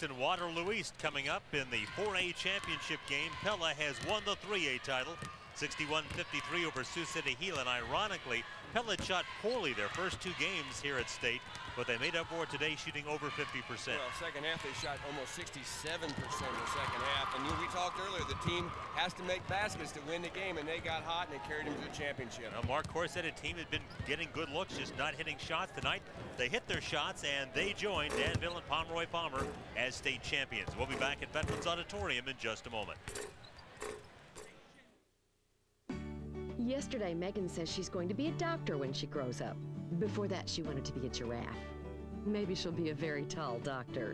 In Waterloo East coming up in the 4A championship game, Pella has won the 3A title, 61-53 over Sioux City Heelan. Ironically, Pella shot poorly their first two games here at State, but they made up for it today, shooting over 50%. Well, second half they shot almost 67% in the second half, and we talked earlier, the team has to make baskets to win the game, and they got hot and they carried them to the championship. Now, Mark Corset's team had been getting good looks, just not hitting shots tonight. They hit their shots, and they joined Danville and Pomeroy Palmer as state champions. We'll be back at Veterans Auditorium in just a moment. Yesterday, Megan says she's going to be a doctor when she grows up. Before that, she wanted to be a giraffe. Maybe she'll be a very tall doctor.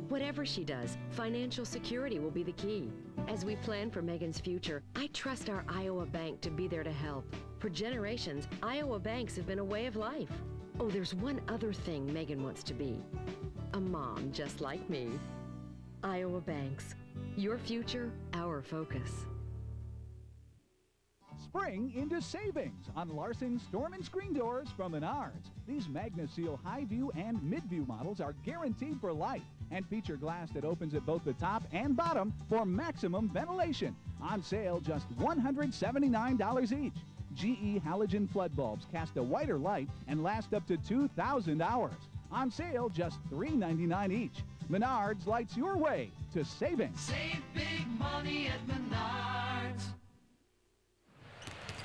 Whatever she does, financial security will be the key. As we plan for Megan's future, I trust our Iowa Bank to be there to help. For generations, Iowa banks have been a way of life. Oh, there's one other thing Megan wants to be. A mom just like me. Iowa Banks. Your future, our focus. Spring into savings on Larson Storm and Screen Doors from Menards. These MagnaSeal High View and Mid View models are guaranteed for life and feature glass that opens at both the top and bottom for maximum ventilation. On sale just $179 each. GE halogen flood bulbs cast a whiter light and last up to 2,000 hours. On sale just $3.99 each. Menards lights your way to savings. Save big money at Menards.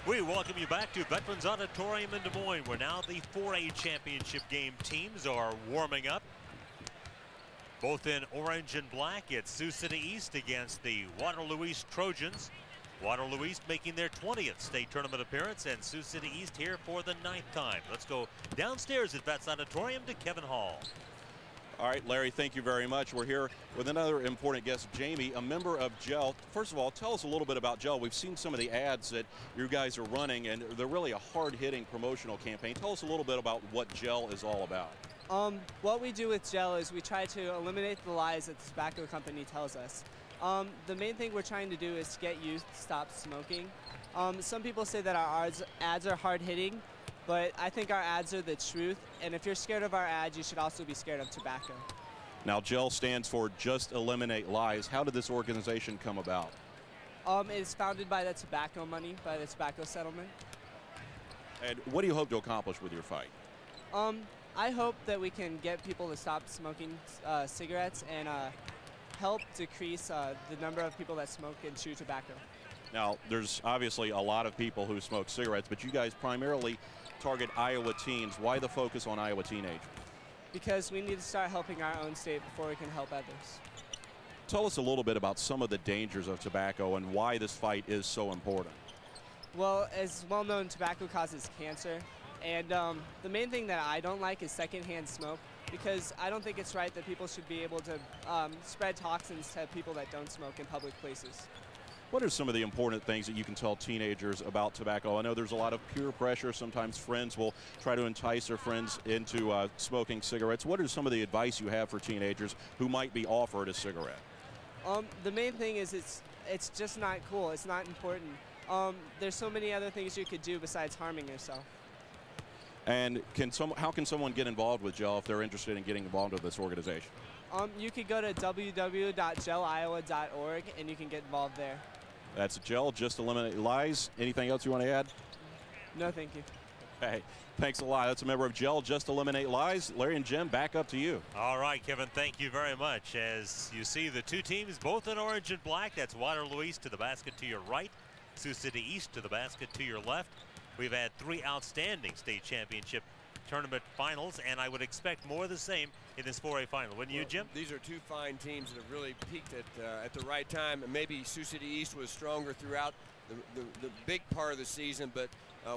We welcome you back to Veterans Auditorium in Des Moines, where now the 4A championship game teams are warming up. Both in orange and black, it's Sioux City East against the Waterloo East Trojans. Waterloo East making their 20th state tournament appearance, and Sioux City East here for the 9th time. Let's go downstairs at Vets Auditorium to Kevin Hall. All right, Larry, thank you very much. We're here with another important guest, Jamie, a member of GEL. First of all, tell us a little bit about GEL. We've seen some of the ads that you guys are running, and they're really a hard-hitting promotional campaign. Tell us a little bit about what GEL is all about. What we do with GEL is we try to eliminate the lies that the tobacco company tells us. The main thing we're trying to do is get youth to stop smoking. Some people say that our ads are hard-hitting, but I think our ads are the truth, and if you're scared of our ads, you should also be scared of tobacco. Now, GEL stands for Just Eliminate Lies. How did this organization come about? It's founded by the tobacco money, by the tobacco settlement. And what do you hope to accomplish with your fight? I hope that we can get people to stop smoking cigarettes and help decrease the number of people that smoke and chew tobacco. Now, there's obviously a lot of people who smoke cigarettes, but you guys primarily target Iowa teens. Why the focus on Iowa teenagers? Because we need to start helping our own state before we can help others. Tell us a little bit about some of the dangers of tobacco and why this fight is so important. Well, as well known, tobacco causes cancer. And the main thing that I don't like is secondhand smoke, because I don't think it's right that people should be able to spread toxins to people that don't smoke in public places. What are some of the important things that you can tell teenagers about tobacco? I know there's a lot of peer pressure. Sometimes friends will try to entice their friends into smoking cigarettes. What are some of the advice you have for teenagers who might be offered a cigarette? The main thing is it's just not cool. It's not important. There's so many other things you could do besides harming yourself. And how can someone get involved with GEL if they're interested in getting involved with this organization? You could go to www.geliowa.org and you can get involved there. That's GEL, Just Eliminate Lies. Anything else you want to add? No, thank you. Hey, thanks a lot. That's a member of GEL, Just Eliminate Lies. Larry and Jim, back up to you. All right, Kevin, thank you very much. As you see, the two teams both in orange and black. That's Waterloo East to the basket to your right, Sioux City East to the basket to your left. We've had three outstanding state championship tournament finals, and I would expect more of the same in this 4A final. Wouldn't you, Jim? These are two fine teams that have really peaked at the right time, and maybe Sioux City East was stronger throughout the big part of the season, but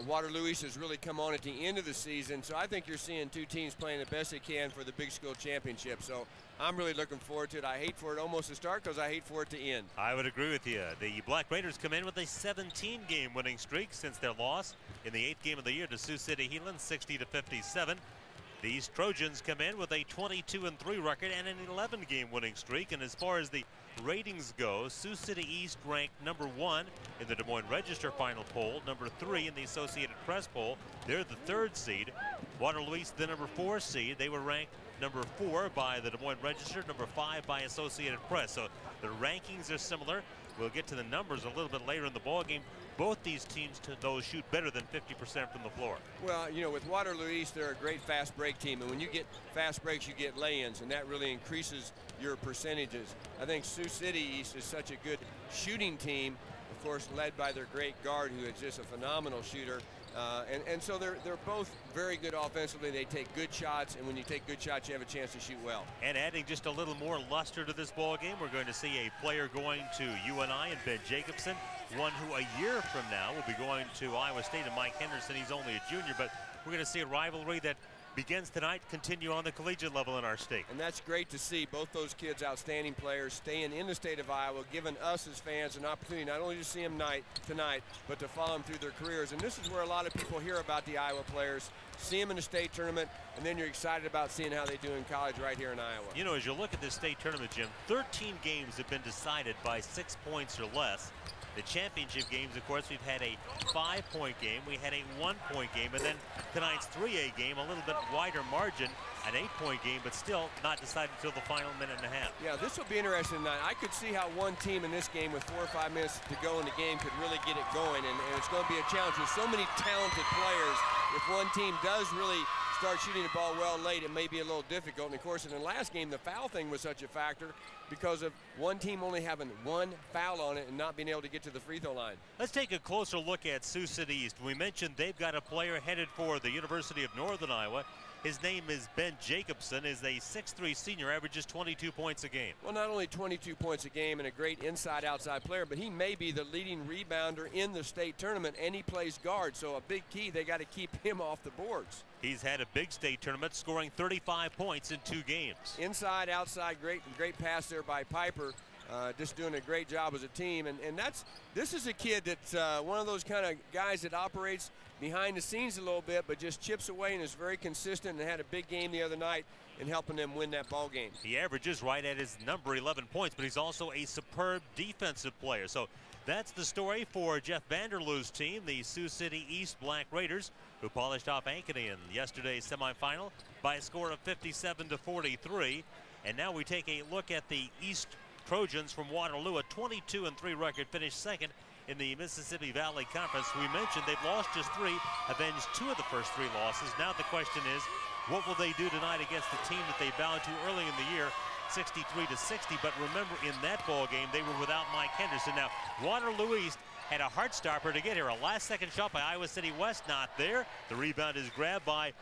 Waterloo East has really come on at the end of the season. So I think you're seeing two teams playing the best they can for the Big School Championship. So I'm really looking forward to it. I hate for it almost to start because I hate for it to end. I would agree with you. The Black Raiders come in with a 17-game winning streak since their loss in the 8th game of the year to Sioux City Heelan, 60-57. These Trojans come in with a 22-3 record and an 11-game winning streak. And as far as the ratings go, Sioux City East ranked #1 in the Des Moines Register final poll, #3 in the Associated Press poll. They're the 3rd seed. Waterloo East, the #4 seed. They were ranked number 4 by the Des Moines Register, number 5 by Associated Press. So the rankings are similar. We'll get to the numbers a little bit later in the ball game. Both these teams, those shoot better than 50% from the floor. Well, you know, with Waterloo East, they're a great fast break team, and when you get fast breaks, you get lay-ins, and that really increases your percentages. I think Sioux City East is such a good shooting team, of course, led by their great guard, who is just a phenomenal shooter. And so they're both very good offensively. They take good shots, and when you take good shots, you have a chance to shoot well. And adding just a little more luster to this ball game, we're going to see a player going to UNI and Ben Jacobson, one who a year from now will be going to Iowa State, and Mike Henderson. He's only a junior, but we're going to see a rivalry that begins tonight, continue on the collegiate level in our state. And that's great to see. Both those kids, outstanding players, staying in the state of Iowa, giving us as fans an opportunity not only to see them tonight, but to follow them through their careers. And this is where a lot of people hear about the Iowa players, see them in the state tournament, and then you're excited about seeing how they do in college right here in Iowa. You know, as you look at this state tournament, Jim, 13 games have been decided by 6 points or less. The championship games, of course, we've had a 5-point game, we had a 1-point game, and then tonight's 3A game, a little bit wider margin, an 8-point game, but still not decided until the final minute and a half. Yeah, this will be interesting tonight. I could see how one team in this game with 4 or 5 minutes to go in the game could really get it going, and it's going to be a challenge with so many talented players. If one team does really start shooting the ball well late, it may be a little difficult. And of course, in the last game, the foul thing was such a factor because of one team only having 1 foul on it and not being able to get to the free throw line. Let's take a closer look at Sioux City East. We mentioned they've got a player headed for the University of Northern Iowa. His name is Ben Jacobson, is a 6'3" senior, averages 22 points a game. Well, not only 22 points a game and a great inside-outside player, but he may be the leading rebounder in the state tournament, and he plays guard. So a big key, they got to keep him off the boards. He's had a big state tournament, scoring 35 points in 2 games. Inside, outside, great pass there by Piper. Just doing a great job as a team, and this is a kid that's one of those kind of guys that operates behind the scenes a little bit, but just chips away and is very consistent, and had a big game the other night in helping them win that ball game. He averages right at his number, 11 points, but he's also a superb defensive player. So that's the story for Jeff Vanderloo's team, the Sioux City East Black Raiders, who polished off Ankeny in yesterday's semifinal by a score of 57-43. And now we take a look at the East Trojans from Waterloo, a 22-3 record, finished second in the Mississippi Valley Conference. We mentioned they've lost just 3, avenged 2 of the first 3 losses. Now the question is, what will they do tonight against the team that they bowed to early in the year, 63-60? But remember, in that ball game, they were without Mike Henderson. Now, Waterloo East had a heart stopper to get here. A last-second shot by Iowa City West, not there. The rebound is grabbed by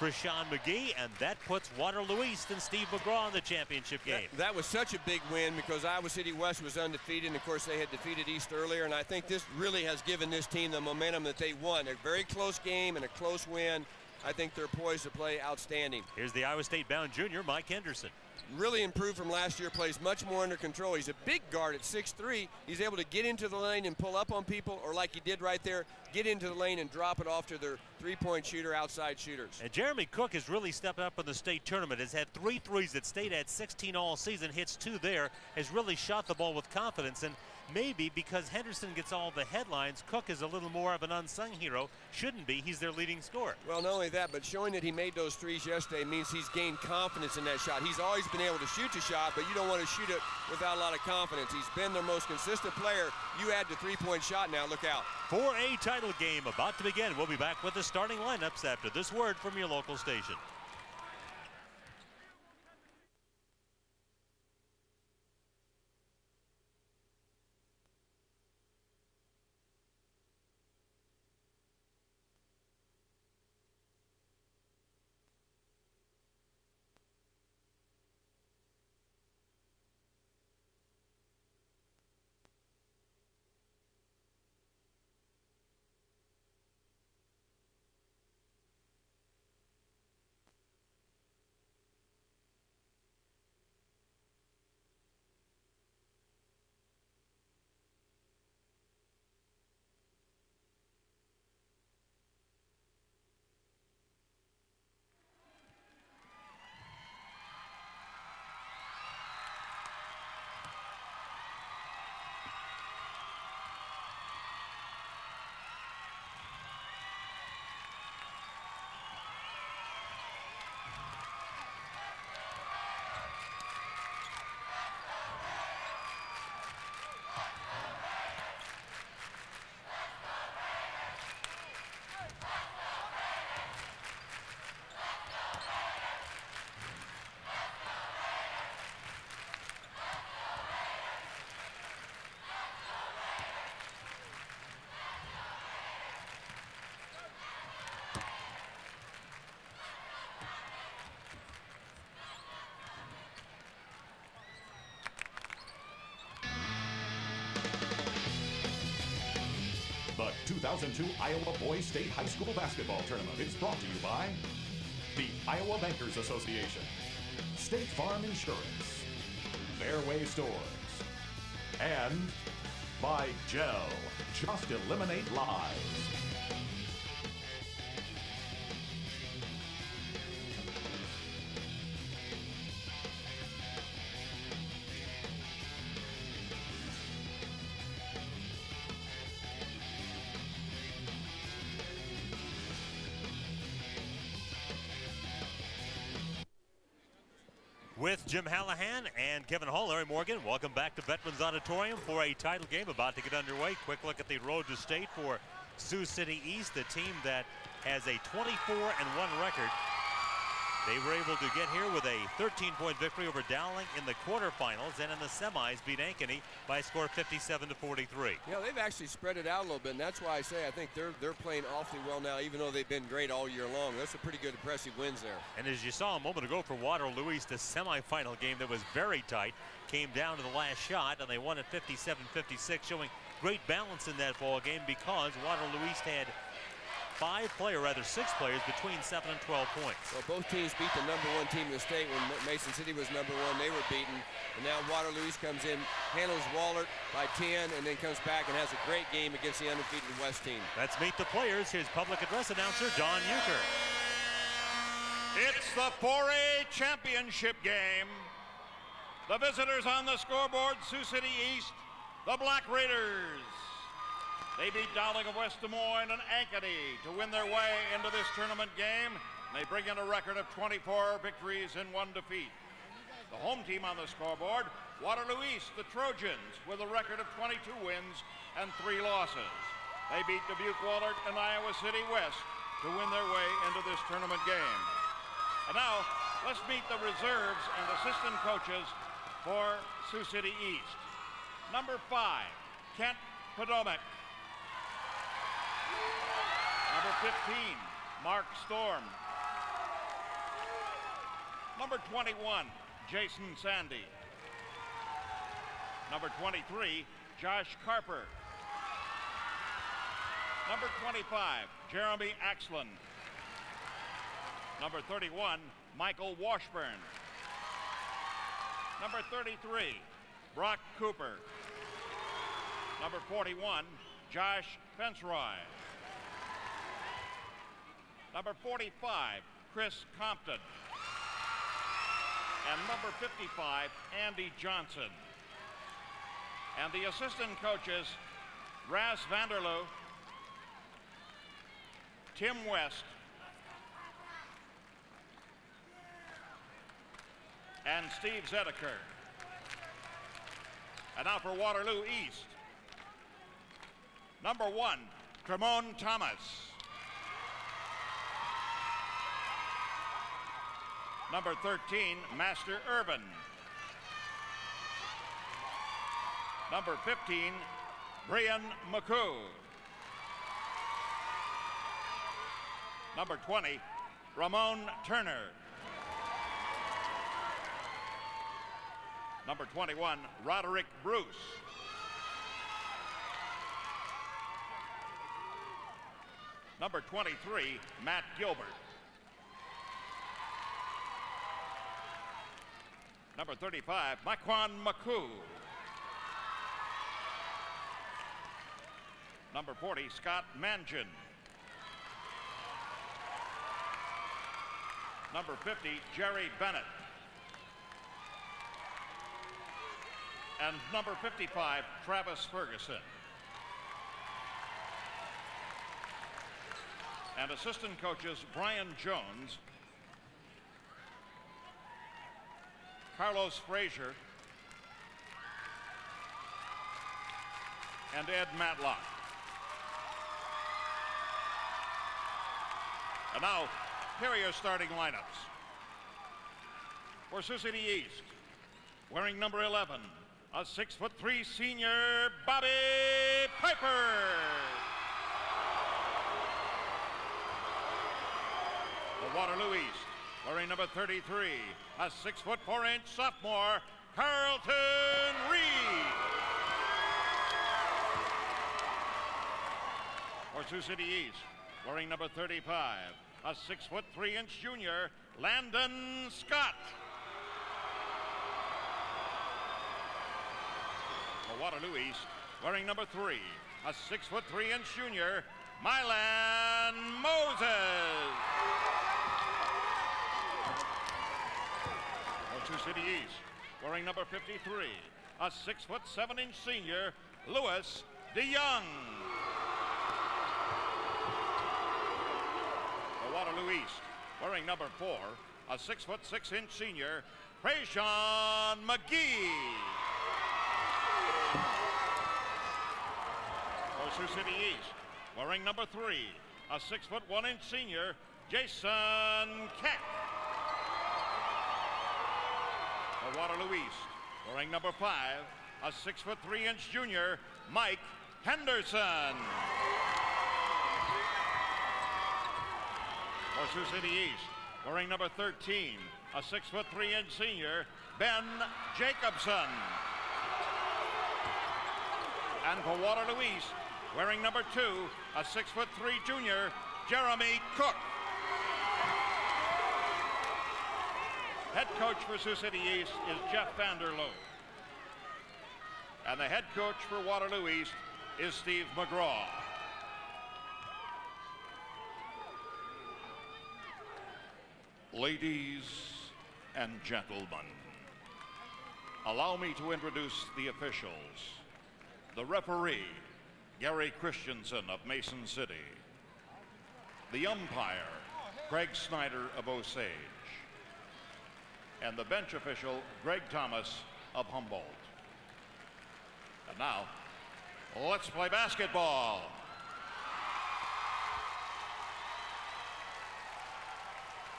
Krishan McGee, and that puts Waterloo East and Steve McGraw in the championship game. That was such a big win because Iowa City West was undefeated, and of course they had defeated East earlier, and I think this really has given this team the momentum that they won. A very close game and a close win. I think they're poised to play outstanding. Here's the Iowa State bound junior, Mike Henderson. Really improved from last year, plays much more under control. He's a big guard at 6'3". He's able to get into the lane and pull up on people, or like he did right there, get into the lane and drop it off to their 3-point shooter, outside shooters. And Jeremy Cook has really stepped up in the state tournament, has had 3 threes at state, had 16 all season, hits 2 there, has really shot the ball with confidence. And maybe because Henderson gets all the headlines, Cook is a little more of an unsung hero. Shouldn't be. He's their leading scorer. Well, not only that, but showing that he made those threes yesterday means he's gained confidence in that shot. He's always been able to shoot the shot, but you don't want to shoot it without a lot of confidence. He's been their most consistent player. You add the 3-point shot now, look out. 4A title game about to begin. We'll be back with the starting lineups after this word from your local station. 2002 Iowa Boys State High School Basketball Tournament is brought to you by the Iowa Bankers Association, State Farm Insurance, Fairway Stores, and by Gel. Just eliminate lies. With Jim Hallahan and Kevin Hall, Larry Morgan, welcome back to Veterans Auditorium for a title game about to get underway. Quick look at the road to state for Sioux City East, the team that has a 24-1 record. They were able to get here with a 13-point victory over Dowling in the quarterfinals, and in the semis beat Ankeny by a score of 57-43. Yeah, they've actually spread it out a little bit, and that's why I say I think they're playing awfully well now, even though they've been great all year long. That's a pretty good, impressive wins there. And as you saw a moment ago for Waterloo East, a semifinal game that was very tight, came down to the last shot, and they won at 57-56, showing great balance in that ball game because Waterloo East had six players between 7 and 12 points. Well, both teams beat the #1 team in the state when Mason City was #1. They were beaten. And now Waterloo East comes in, handles Wahlert by 10, and then comes back and has a great game against the undefeated West team. Let's meet the players. Here's public address announcer Don Euchre. It's the 4A championship game. The visitors on the scoreboard, Sioux City East, the Black Raiders. They beat Dowling of West Des Moines and Ankeny to win their way into this tournament game. They bring in a record of 24 victories and 1 defeat. The home team on the scoreboard, Waterloo East, the Trojans, with a record of 22 wins and 3 losses. They beat Dubuque Wahlert and Iowa City West to win their way into this tournament game. And now, let's meet the reserves and assistant coaches for Sioux City East. Number 5, Kent Podomek. Number 15, Mark Storm. Number 21, Jason Sandy. Number 23, Josh Carper. Number 25, Jeremy Axland. Number 31, Michael Washburn. Number 33, Brock Cooper. Number 41, Josh Fensroy. Number 45, Chris Compton. And number 55, Andy Johnson. And the assistant coaches, Ras Vanderloo, Tim West, and Steve Zedeker. And now for Waterloo East. Number 1, Tremont Thomas. Number 13, Master Urban. Number 15, Brian McCoo. Number 20, Ramon Turner. Number 21, Roderick Bruce. Number 23, Matt Gilbert. Number 35, Maquan McCoo. Number 40, Scott Mangin. Number 50, Jerry Bennett. And number 55, Travis Ferguson. And assistant coaches, Brian Jones, Carlos Frazier, and Ed Matlock. And now, here are your starting lineups. For Sioux City East, wearing number 11, a 6'3" senior, Bobby Piper. For Waterloo East, wearing number 33, a 6'4" sophomore, Carlton Reed. For Sioux City East, wearing number 35, a 6'3" junior, Landon Scott. For Waterloo East, wearing number 3, a 6'3" junior, Mylan Moses. For Sioux City East, wearing number 53, a 6'7" senior, Lewis DeYoung. For Waterloo East, wearing number 4, a 6'6" senior, Prayshawn McGee. For Sioux City East, wearing number 3, a 6'1" senior, Jason Keck. For Waterloo East, wearing number 5, a 6'3" junior, Mike Henderson. For Sioux City East, wearing number 13, a 6'3" senior, Ben Jacobson. And for Waterloo East, wearing number 2, a 6'3" junior, Jeremy Cook. Head coach for Sioux City East is Jeff Vanderloo. And the head coach for Waterloo East is Steve McGraw. Ladies and gentlemen, allow me to introduce the officials. The referee, Gary Christensen of Mason City. The umpire, Craig Snyder of Osage. And the bench official, Greg Thomas of Humboldt. And now, let's play basketball.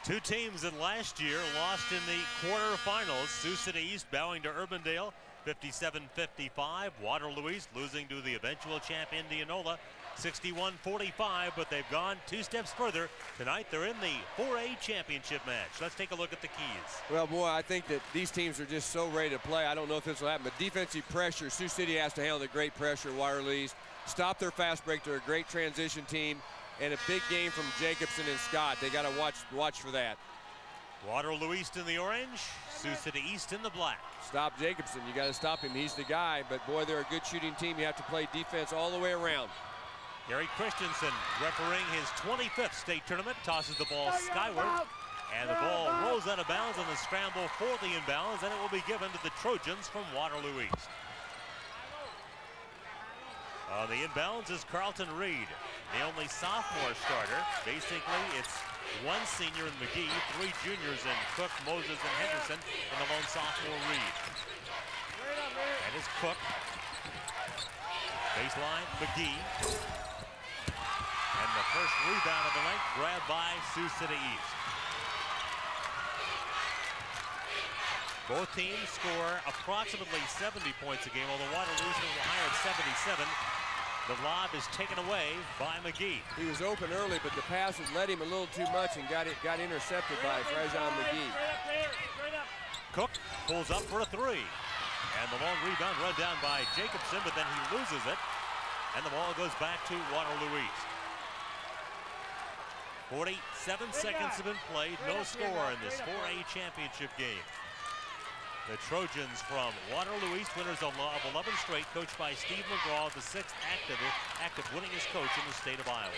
Two teams that last year lost in the quarterfinals. Sioux City East bowing to Urbandale 57-55. Waterloo East losing to the eventual champ Indianola 61-45, but they've gone 2 steps further. Tonight they're in the 4A championship match. Let's take a look at the keys. Well, boy, I think that these teams are just so ready to play. I don't know if this will happen, but defensive pressure, Sioux City has to handle the great pressure of Waterloo East. Stop their fast break. They're a great transition team, and a big game from Jacobson and Scott. They got to watch for that. Waterloo East in the orange, Sioux City East in the black. Stop Jacobson. You got to stop him. He's the guy, but boy, they're a good shooting team. You have to play defense all the way around. Gary Christensen refereeing his 25th state tournament, tosses the ball skyward, and the ball rolls out of bounds on the scramble for the inbounds, and it will be given to the Trojans from Waterloo East. On the inbounds is Carlton Reed, the only sophomore starter. Basically, it's 1 senior in McGee, 3 juniors in Cook, Moses, and Henderson, and the lone sophomore Reed. And it's Cook. Baseline, McGee. And the first rebound of the night grabbed by Sioux City East. Both teams score approximately 70 points a game, although Waterloo East is higher at 77. The lob is taken away by McGee. He was open early, but the pass had led him a little too much and got intercepted by Prayshawn McGee. Cook pulls up for a 3. And the long rebound run down by Jacobson, but then he loses it. And the ball goes back to Waterloo East. 47 seconds have been played, no score in this 4A championship game. The Trojans from Waterloo East, winners of 11 straight, coached by Steve McGraw, the 6th active winningest coach in the state of Iowa.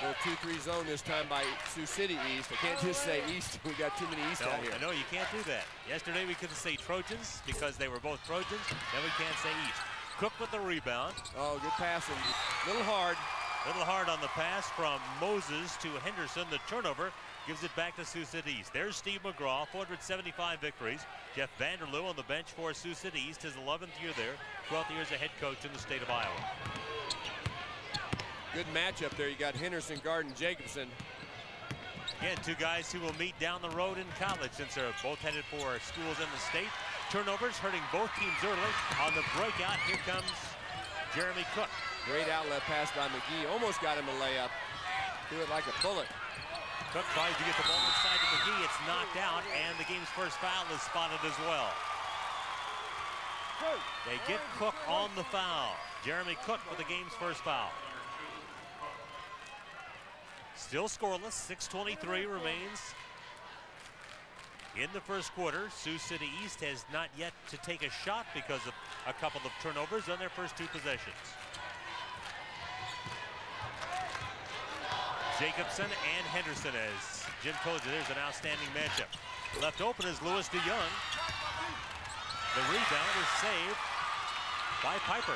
Well, 2-3 zone this time by Sioux City East. I can't just say East. We got too many East out here. I know you can't do that. Yesterday we couldn't say Trojans because they were both Trojans. Then we can't say East. Cook with the rebound. Oh, good passing. A little hard. A little hard on the pass from Moses to Henderson. The turnover gives it back to Sioux City East. There's Steve McGraw, 475 victories. Jeff Vanderloo on the bench for Sioux City East, his 11th year there, 12th year as a head coach in the state of Iowa. Good matchup there. You got Henderson guarding Jacobson. Again, 2 guys who will meet down the road in college since they're both headed for schools in the state. Turnovers hurting both teams early. On the breakout, here comes Jeremy Cook. Great outlet pass by McGee. Almost got him a layup. Threw it like a bullet. Cook tries to get the ball inside to McGee. It's knocked out, and the game's first foul is spotted as well. They get Cook on the foul. Jeremy Cook with the game's first foul. Still scoreless, 6:23 remains in the first quarter. Sioux City East has not yet to take a shot because of a couple of turnovers on their first two possessions. Jacobson and Henderson, as Jim told you, there's an outstanding matchup. Left open is Lewis DeYoung. The rebound is saved by Piper.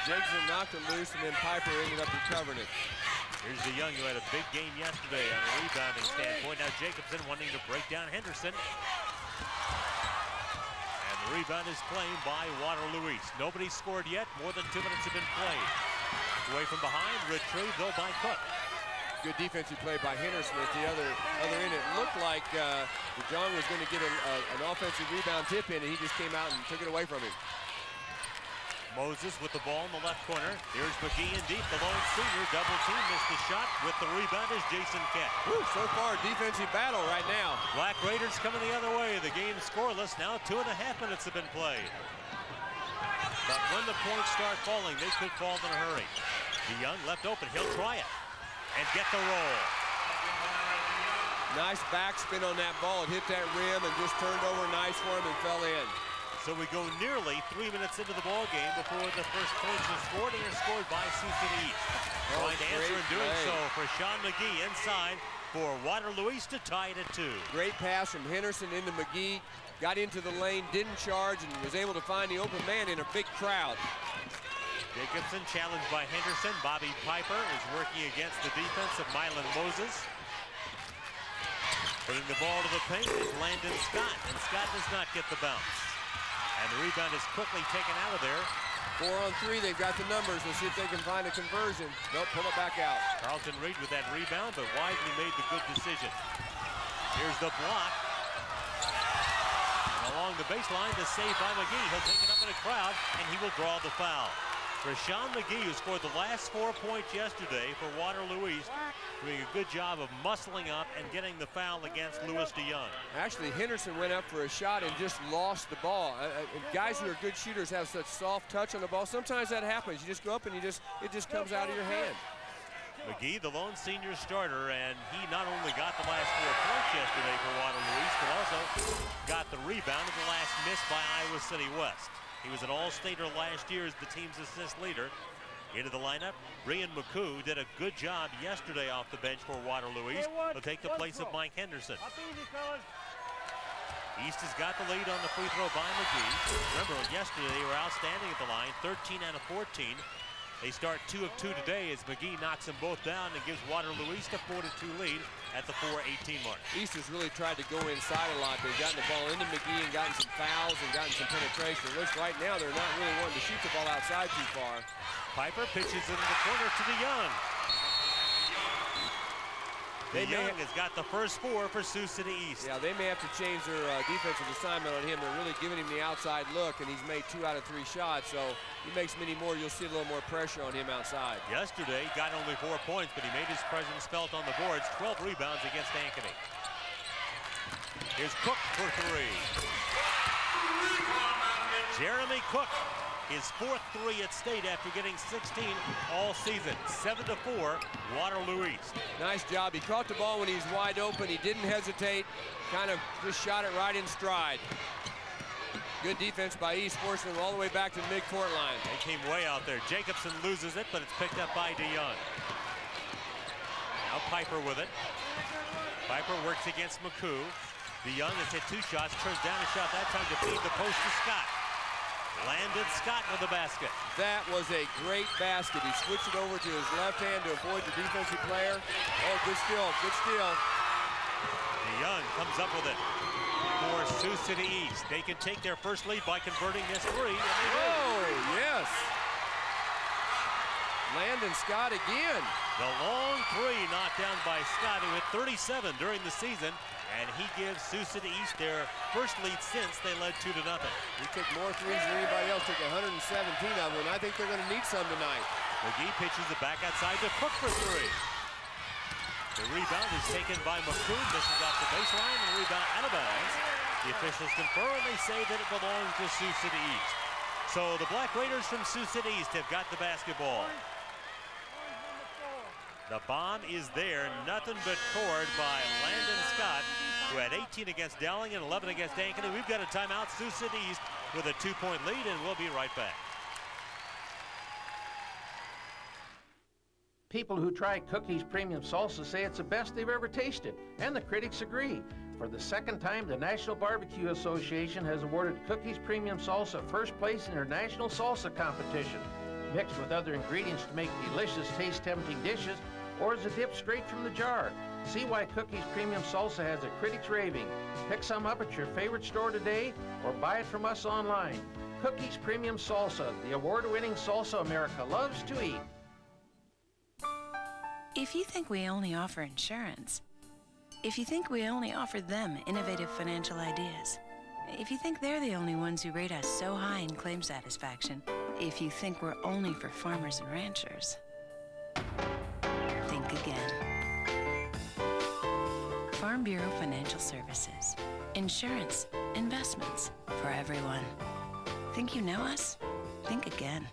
Jacobson knocked it loose, and then Piper ended up recovering it. Here's DeYoung, who had a big game yesterday on a rebounding standpoint. Now Jacobson wanting to break down Henderson. And the rebound is claimed by Waterloo East. Nobody scored yet. More than 2 minutes have been played. Away from behind, retrieved though by Cook. Good defensive play by Henderson at the other end. It looked like DeJong was going to get an offensive rebound tip in, and he just came out and took it away from him. Moses with the ball in the left corner. Here's McGee in deep. The lone senior double team, missed the shot. With the rebound is Jason Kett. So far, defensive battle right now. Black Raiders coming the other way. The game scoreless. Now 2.5 minutes have been played. But when the points start falling, they could fall in a hurry. DeYoung left open. He'll try it and get the roll. Nice backspin on that ball. It hit that rim and just turned over nice for him and fell in. So we go nearly 3 minutes into the ball game before the first points are scored, and they're scored by Sioux City East. Trying to answer and doing so for Sean McGee inside for Waterloo East to tie it at 2. Great pass from Henderson into McGee. Got into the lane, didn't charge, and was able to find the open man in a big crowd. Jacobson challenged by Henderson. Bobby Piper is working against the defense of Mylan Moses. Putting the ball to the paint is Landon Scott, and Scott does not get the bounce. And the rebound is quickly taken out of there. 4 on 3, they've got the numbers. Let's see if they can find a conversion. Nope, pull it back out. Carlton Reed with that rebound, but wisely made the good decision. Here's the block. And along the baseline, the save by McGee. He'll take it up in a crowd, and he will draw the foul. Rashawn McGee, who scored the last 4 points yesterday for Waterloo East, doing a good job of muscling up and getting the foul against Lewis DeYoung. Actually, Henderson went up for a shot and just lost the ball. Guys who are good shooters have such soft touch on the ball. Sometimes that happens. You just go up and it just comes out of your hand. McGee, the lone senior starter, and he not only got the last 4 points yesterday for Waterloo East, but also got the rebound of the last miss by Iowa City West. He was an all-stater last year as the team's assist leader. Into the lineup, Rian McCoo did a good job yesterday off the bench for Waterloo East. He'll take the place of Mike Henderson. East has got the lead on the free throw by McGee. Remember, yesterday they were outstanding at the line, 13 out of 14. They start 2 of 2 today as McGee knocks them both down and gives Waterloo East a 4-2 lead at the 4:18 mark. East has really tried to go inside a lot. They've gotten the ball into McGee and gotten some fouls and gotten some penetration. It looks right now they're not really wanting to shoot the ball outside too far. Piper pitches into the corner to DeYoung. DeYoung has got the first 4 for Sioux City East. Yeah, they may have to change their defensive assignment on him. They're really giving him the outside look, and he's made 2 out of 3 shots. So he makes many more. You'll see a little more pressure on him outside. Yesterday, he got only 4 points, but he made his presence felt on the boards. 12 rebounds against Ankeny. Here's Cook for 3. Jeremy Cook, his 4th 3 at state after getting 16 all season. 7-4, Waterloo East. Nice job. He caught the ball when he was wide open. He didn't hesitate. Kind of just shot it right in stride. Good defense by East, forcing them all the way back to the mid-court line. They came way out there. Jacobson loses it, but it's picked up by DeYoung. Now Piper with it. Piper works against McCoo. DeYoung has hit 2 shots, turns down a shot that time to feed the post to Scott. Landon Scott with the basket. That was a great basket. He switched it over to his left hand to avoid the defensive player. Oh, good steal, good steal. DeYoung comes up with it for Sioux City East. They can take their first lead by converting this 3. And they do. Oh, yes. Landon Scott again. The long 3 knocked down by Scott, who hit 37 during the season. And he gives Sioux City East their first lead since they led 2-0. He took more 3s than anybody else, took 117 of them, and I think they're going to need some tonight. McGee pitches it back outside to Cook for 3. The rebound is taken by McCoo, misses off the baseline, and the rebound out of bounds. The officials confer, and they say that it belongs to Sioux City East. So the Black Raiders from Sioux City East have got the basketball. The bomb is there, nothing but cord by Landon Scott, who had 18 against Dowling and 11 against Ankeny. We've got a timeout, Sioux City East with a 2-point lead, and we'll be right back. People who try Cookies Premium Salsa say it's the best they've ever tasted, and the critics agree. For the second time, the National Barbecue Association has awarded Cookies Premium Salsa first place in their National Salsa Competition. Mixed with other ingredients to make delicious, taste-tempting dishes, or as a dip straight from the jar. See why Cookies Premium Salsa has a critics raving. Pick some up at your favorite store today, or buy it from us online. Cookies Premium Salsa, the award-winning salsa America loves to eat. If you think we only offer insurance, if you think we only offer them innovative financial ideas, if you think they're the only ones who rate us so high in claim satisfaction, if you think we're only for farmers and ranchers, think again. Farm Bureau Financial Services. Insurance, investments, for everyone. Think you know us? Think again.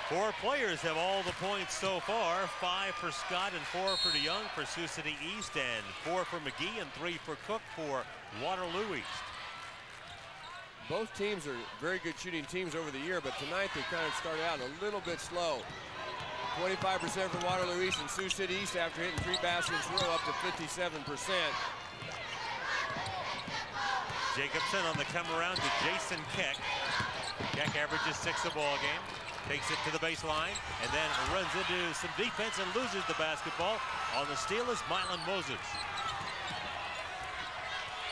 4 players have all the points so far. 5 for Scott and 4 for DeYoung for Sioux City East, and 4 for McGee and 3 for Cook for Waterloo East. Both teams are very good shooting teams over the year, but tonight they kind of started out a little bit slow. 25% for Waterloo East, and Sioux City East, after hitting 3 baskets in a row, up to 57%. Jacobson on the come around to Jason Keck. Keck averages 6 a ball game. Takes it to the baseline and then runs into some defense and loses the basketball. On the steal is Mylan Moses.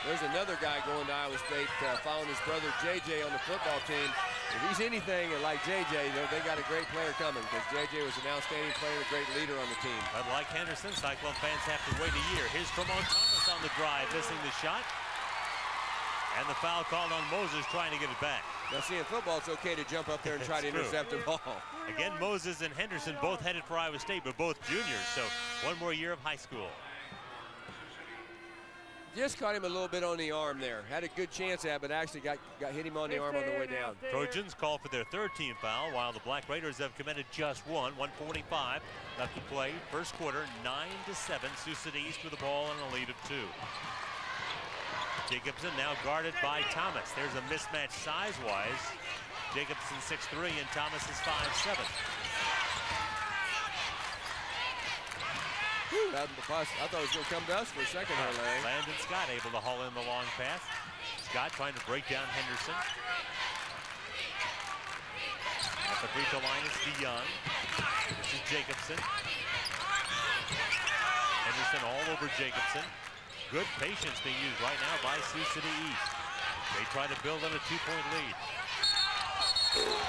There's another guy going to Iowa State following his brother JJ on the football team. If he's anything like JJ, they got a great player coming, because JJ was an outstanding player, a great leader on the team. But like Henderson, Cyclone fans have to wait a year. Here's Tremont Thomas on the drive, missing the shot. And the foul called on Moses trying to get it back. Now, see, in football, it's okay to jump up there and try to intercept the ball. Again, Moses and Henderson both headed for Iowa State, but both juniors, so one more year of high school. Just caught him a little bit on the arm there. Had a good chance at, but actually got hit him on the arm on the way down. Trojans call for their 3rd team foul, while the Black Raiders have committed just one. 1:45 left to play. First quarter, 9-7. Sioux City East with the ball and a lead of 2. Jacobson now guarded by Thomas. There's a mismatch size-wise. Jacobson 6'3", and Thomas is 5'7". I thought it was going to come to us for a second there, Larry. Landon Scott able to haul in the long pass. Scott trying to break down Henderson. At the free throw line is DeYoung. This is Jacobson. Henderson all over Jacobson. Good patience being used right now by Sioux City East. They try to build on a 2-point lead.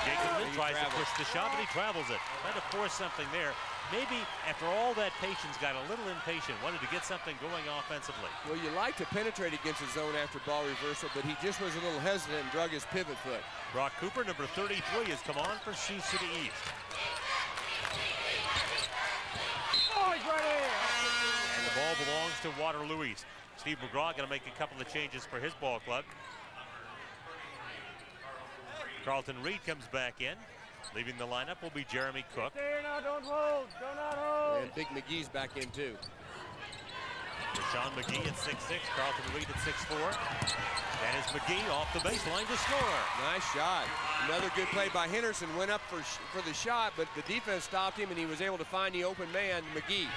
Jacobson tries to push the shot, but he travels it. Trying to force something there. Maybe after all that patience, got a little impatient, wanted to get something going offensively. Well, you like to penetrate against the zone after ball reversal, but he just was a little hesitant and drug his pivot foot. Brock Cooper, number 33, has come on for Sioux City East. Oh, he's right here. And the ball belongs to Waterloo East. Steve McGraw going to make a couple of changes for his ball club. Carlton Reed comes back in. Leaving the lineup will be Jeremy Cook. Stay here now, don't hold, do not hold. And Big McGee's back in too. Sean McGee at 6'6", Carlton Reed at 6'4". That is McGee off the baseline to score. Nice shot. Another good play by Henderson. Went up for the shot, but the defense stopped him, and he was able to find the open man, McGee.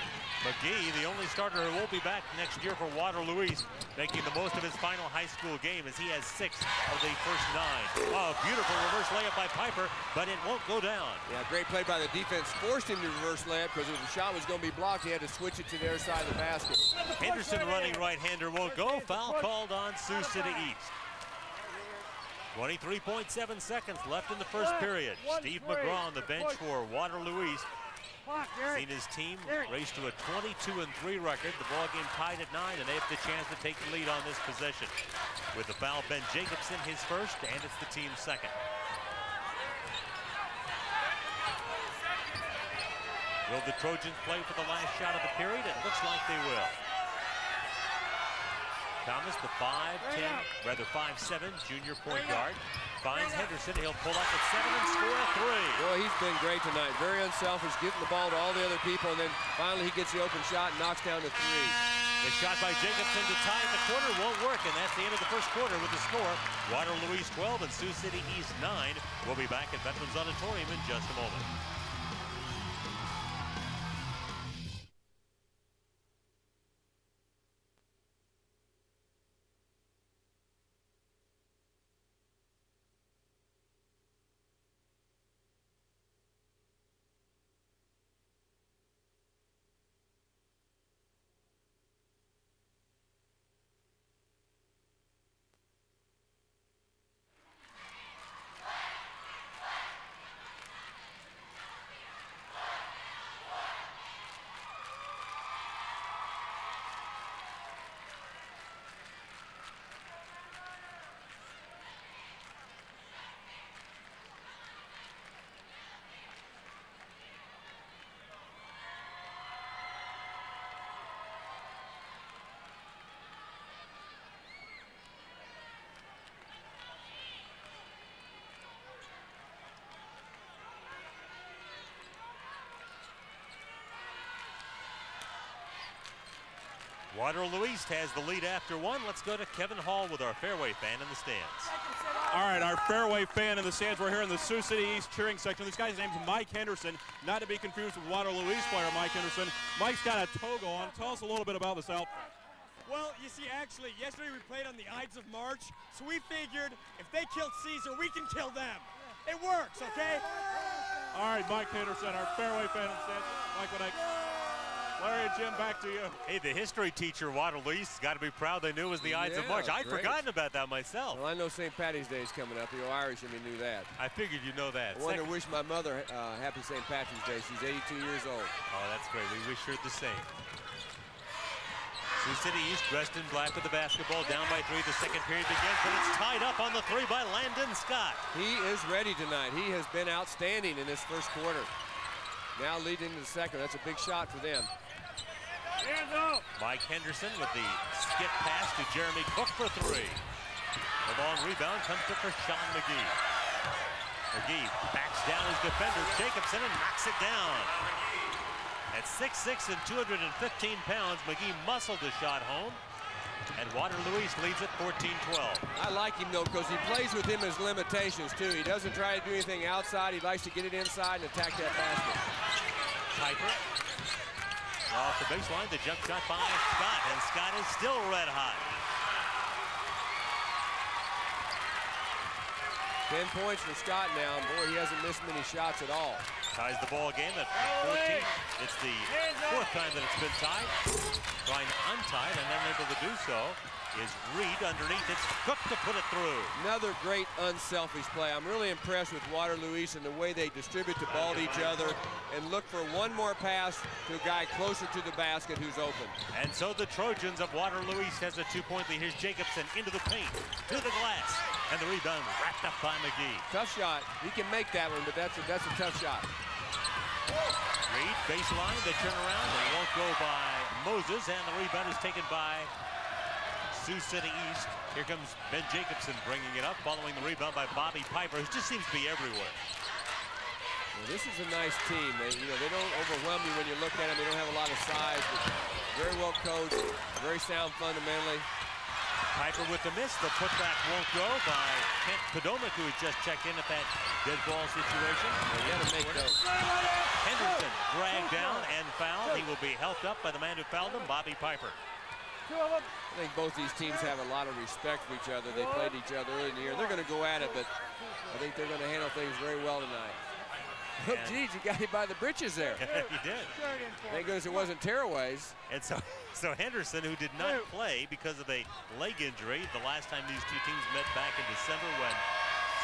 McGee, the only starter who won't be back next year for Waterloo East, making the most of his final high school game as he has 6 of the first 9. Oh, beautiful reverse layup by Piper, but it won't go down. Yeah, great play by the defense. Forced him to reverse layup because if the shot was going to be blocked, he had to switch it to their side of the basket. Henderson running right-hander won't go. Foul called on Sioux City East. 23.7 seconds left in the first period. Steve McGraw on the bench for Waterloo East. Seen his team race to a 22-3 record. The ball game tied at 9, and they have the chance to take the lead on this possession. With the foul, Ben Jacobson his first, and it's the team's second. Will the Trojans play for the last shot of the period? It looks like they will. Thomas, the 5'10", rather 5'7" junior point guard, finds Henderson. He'll pull up at 7 and score a 3. Well, he's been great tonight. Very unselfish, getting the ball to all the other people, and then finally he gets the open shot and knocks down the 3. The shot by Jacobson to tie at the corner won't work, and that's the end of the first quarter with the score. Waterloo East 12 and Sioux City East 9. We'll be back at Veterans Auditorium in just a moment. Waterloo East has the lead after 1. Let's go to Kevin Hall with our Fairway fan in the stands. All right, our Fairway fan in the stands. We're here in the Sioux City East cheering section. This guy's name's Mike Henderson, not to be confused with Waterloo East player Mike Henderson. Mike's got a toga on. Tell us a little bit about this outfit. Well, you see, actually, yesterday we played on the Ides of March, so we figured if they killed Caesar, we can kill them. It works, okay? All right, Mike Henderson, our Fairway fan in the stands. Mike, Larry and Jim, back to you. Hey, the history teacher, Waterloo East, got to be proud they knew it was the Ides of March. I'd forgotten about that myself. Well, I know St. Patty's Day is coming up. The Irish in me knew that. I figured you know that. I want to wish my mother happy St. Patrick's Day. She's 82 years old. Oh, that's great. We wish her the same. Sioux City East dressed in black with the basketball, down by 3. The second period begins, but it's tied up on the 3 by Landon Scott. He is ready tonight. He has been outstanding in this first quarter. Now leading to the second. That's a big shot for them. Mike Henderson with the skip pass to Jeremy Cook for 3. The long rebound comes to Sean McGee. McGee backs down his defender, Jacobson, and knocks it down. At 6'6" and 215 pounds, McGee muscled the shot home, and Waterloo East leads at 14-12. I like him, though, because he plays within his limitations, too. He doesn't try to do anything outside. He likes to get it inside and attack that basket. Piper. Off the baseline, the jump shot by Scott, and Scott is still red hot. 10 points for Scott now, and boy, he hasn't missed many shots at all. Ties the ball game at 14. It's the 4th time that it's been tied. Trying to untie it and unable to do so is Reed underneath. It's Cook to put it through. Another great unselfish play. I'm really impressed with Waterloo East and the way they distribute the ball to each other and look for one more pass to a guy closer to the basket who's open. And so the Trojans of Waterloo East has a 2-point lead. Here's Jacobson into the paint, to the glass, and the rebound wrapped up by McGee. Tough shot. He can make that one, but that's a tough shot. Reed, baseline, the turnaround, and won't go by Moses, and the rebound is taken by Sioux City East. Here comes Ben Jacobson bringing it up, following the rebound by Bobby Piper, who just seems to be everywhere. Well, this is a nice team. They don't overwhelm you when you look at them. They don't have a lot of size, but very well coached, very sound fundamentally. Piper with the miss. The putback won't go by Kent Podomic, who has just checked in at that dead ball situation. Well, you got to make those. Henderson dragged down and fouled. He will be helped up by the man who fouled him, Bobby Piper. I think both these teams have a lot of respect for each other. They played each other early in the year. They're going to go at it, but I think they're going to handle things very well tonight. Oh, geez, you got him by the britches there. He did. Thank goodness it wasn't tearaways. And so Henderson, who did not play because of a leg injury the last time these two teams met back in December when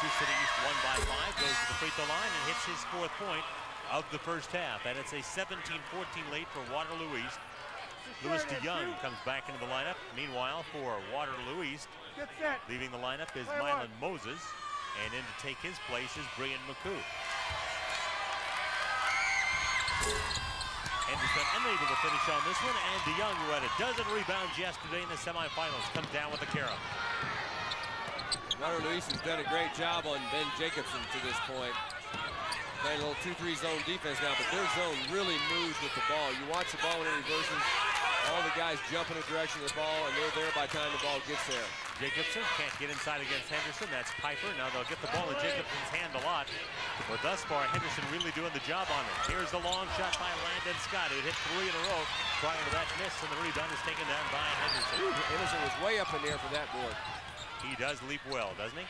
Sioux City East won by 5, goes to the free throw line and hits his 4th point of the first half. And it's a 17-14 lead for Waterloo East. Louis DeYoung comes back into the lineup. Meanwhile, for Waterloo East, leaving the lineup is Mylan Moses, and in to take his place is Brian McCoo. Henderson unable to finish on this one, and DeYoung, who had a dozen rebounds yesterday in the semifinals, comes down with the carom. Waterloo East has done a great job on Ben Jacobson to this point. Playing a little 2-3 zone defense now, but their zone really moves with the ball. You watch the ball when it reverses, all the guys jump in the direction of the ball, and they're there by the time the ball gets there. Jacobson can't get inside against Henderson. That's Piper. Now they'll get the ball in Jacobson's hand a lot. But thus far, Henderson really doing the job on it. Here's the long shot by Landon Scott, who hit 3 in a row. Prior to that miss, and the rebound is taken down by Henderson. Henderson was way up in the air for that board. He does leap well, doesn't he?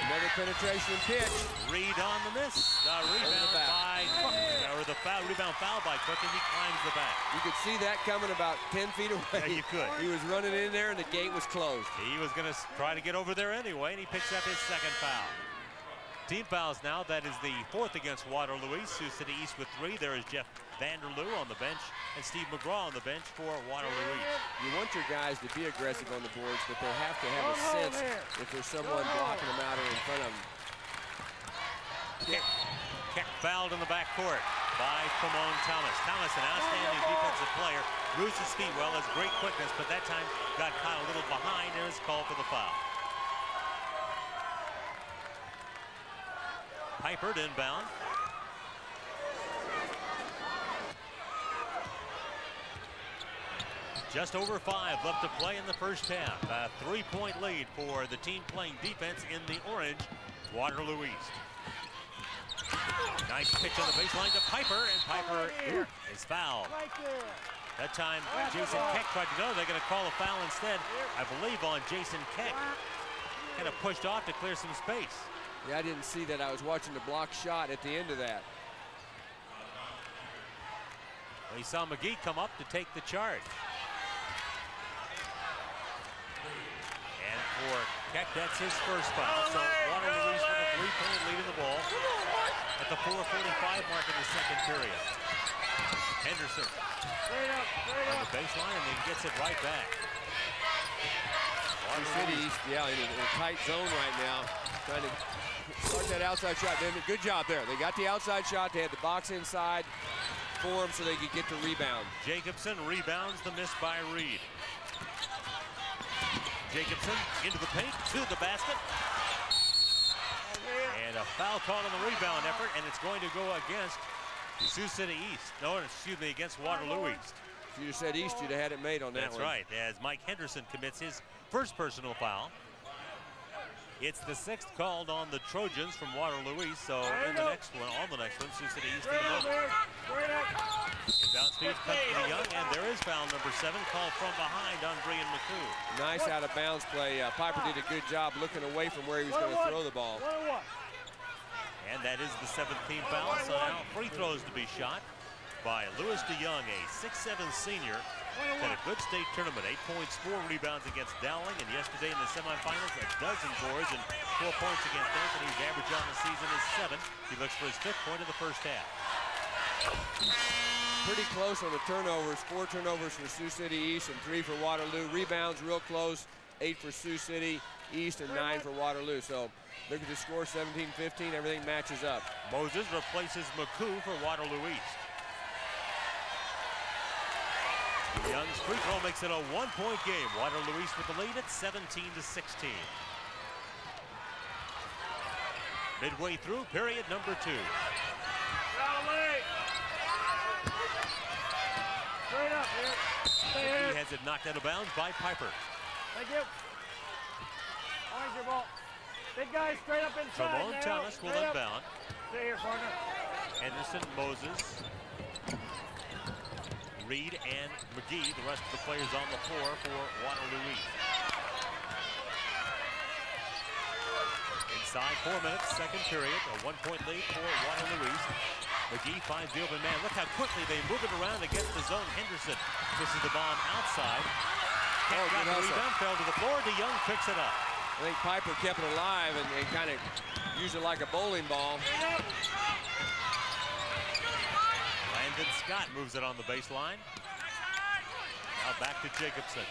Another penetration pitch. Reed on the miss. The rebound by Cook, or the rebound foul by Cook, and he climbs the back. You could see that coming about 10 feet away. Yeah, you could. He was running in there, and the gate was closed. He was going to try to get over there anyway, and he picks up his second foul. Team fouls now. That is the 4th against Waterloo East. Sioux City East with 3. There is Jeff Vanderloo on the bench and Steve McGraw on the bench for Waterloo East. You want your guys to be aggressive on the boards, but they have to have a sense if there's someone blocking them out or in front of them. Keck fouled in the backcourt by Pomone Thomas. Thomas, an outstanding defensive player, moves his feet well, has great quickness, but that time got caught a little behind and is called for the foul. Piper to inbound. Just over 5 left to play in the first half. A 3-point lead for the team playing defense in the orange, Waterloo East. Nice pitch on the baseline to Piper, and Piper is fouled. That time, Jason Keck tried to go. They're going to call a foul instead, I believe, on Jason Keck. Kind of pushed off to clear some space. Yeah, I didn't see that. I was watching the block shot at the end of that. Well, he saw McGee come up to take the charge. And for Keck, that's his first foul. So Waterloo East with a 3-point lead in the ball at the 4:45 mark in the second period. Henderson on the baseline, and then gets it right back. Sioux City East, yeah, in a tight zone right now, trying to start that outside shot. They did a good job there. They got the outside shot. They had the box inside for them so they could get the rebound. Jacobson rebounds the miss by Reed. Jacobson into the paint, to the basket. And a foul called on the rebound effort, and it's going to go against Sioux City East. No, excuse me, against Waterloo East. If you said East, you'd have had it made on that one. That's right, as Mike Henderson commits his first personal foul. It's the 6th called on the Trojans from Waterloo East, so in the next one, Sioux City East in the moment. Inbound speed comes to DeYoung, and there is foul number 7 called from behind on Brian McCoo. Nice out of bounds play. Piper did a good job looking away from where he was going to throw the ball. And that is the 7th team foul, so now free throws to be shot by Lewis DeYoung, a 6'7" senior. Had a good state tournament, 8 points, 4 rebounds against Dowling, and yesterday in the semifinals, a dozen boards and 4 points against Denton. His average on the season is 7. He looks for his 5th point of the first half. Pretty close on the turnovers. 4 turnovers for Sioux City East and 3 for Waterloo. Rebounds real close, 8 for Sioux City East and 9 for Waterloo. So look at the score, 17-15, everything matches up. Moses replaces McCoo for Waterloo East. Young's free throw makes it a 1-point game. Waterloo East with the lead at 17-16. Midway through period number 2. He has it knocked out of bounds by Piper. Thank you. Orange your ball. Big guy straight up inside. Pomone Thomas will inbound. Stay here, partner. Henderson, Moses, Reed, and McGee, the rest of the players on the floor for Waterloo East. Inside 4 minutes, second period, a 1-point lead for Waterloo East. McGee finds the open man. Look how quickly they move it around against the zone. Henderson misses the bomb outside. Got the rebound, fell to the floor. DeYoung picks it up. I think Piper kept it alive and kind of used it like a bowling ball. Landon Scott moves it on the baseline. Now back to Jacobson.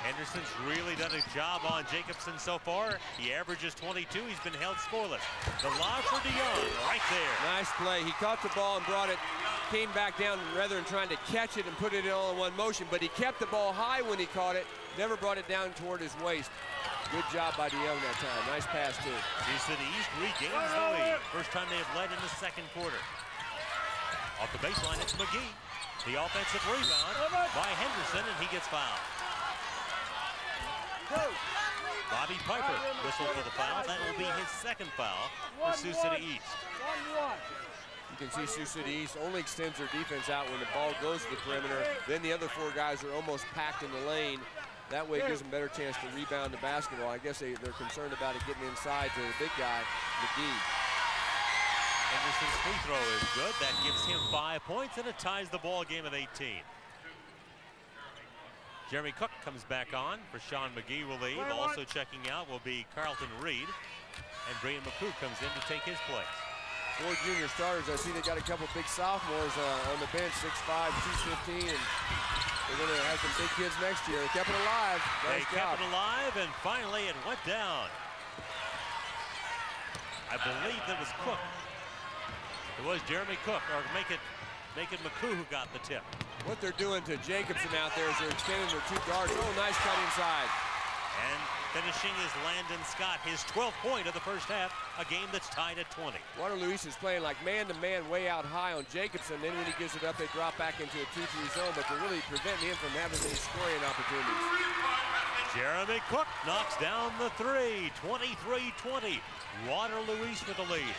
Henderson's really done a job on Jacobson so far. He averages 22. He's been held scoreless. The lob for DeYoung right there. Nice play. He caught the ball and brought it came back down rather than trying to catch it and put it all in one motion, but he kept the ball high when he caught it, never brought it down toward his waist. Good job by DeYoung that time. Nice pass, too. Sioux City East regains the lead. First time they have led in the second quarter. Off the baseline, it's McGee. The offensive rebound by Henderson, and he gets fouled. Bobby Piper whistled for the foul. That will be his second foul for Sioux City East. You can see Sioux City East only extends their defense out when the ball goes to the perimeter. Then the other four guys are almost packed in the lane. That way it gives them a better chance to rebound the basketball. I guess they're concerned about it getting inside to the big guy, McGee. Henderson's free throw is good. That gives him 5 points, and it ties the ball game at 18. Jeremy Cook comes back on for Sean McGee will leave. Also checking out will be Carlton Reed, and Brayden McCoo comes in to take his place. 4 junior starters. I see they got a couple big sophomores on the bench, 6'5", 215, and they're going to have some big kids next year. They kept it alive. Nice job. Kept it alive, and finally it went down. I believe that was Cook. It was Jeremy Cook, or make it McCoo who got the tip. What they're doing to Jacobson out there is they're extending their 2 guards. Oh, nice cut inside. And finishing is Landon Scott, his 12th point of the first half, a game that's tied at 20. Waterloo East is playing like man-to-man way out high on Jacobson. Then when he gives it up, they drop back into a 2-3 zone, but they're really preventing him from having any scoring opportunities. Jeremy Cook knocks down the 3, 23-20. Waterloo East with the lead.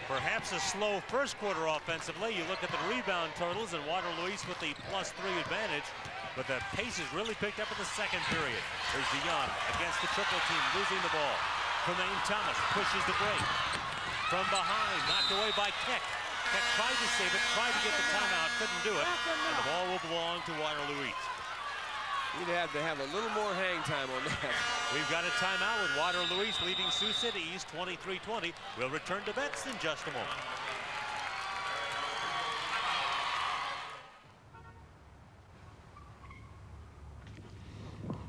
Perhaps a slow first quarter offensively. You look at the rebound totals, and Waterloo East with the +3 advantage. But the pace has really picked up in the second period. There's DeYoung against the triple team, losing the ball. Tremaine Thomas pushes the break. From behind, knocked away by Keck. Keck tried to save it, tried to get the timeout, couldn't do it. And the ball will belong to Waterloo East. You'd have to have a little more hang time on that. We've got a timeout with Waterloo East leading Sioux City East 23-20. We'll return to bets in just a moment.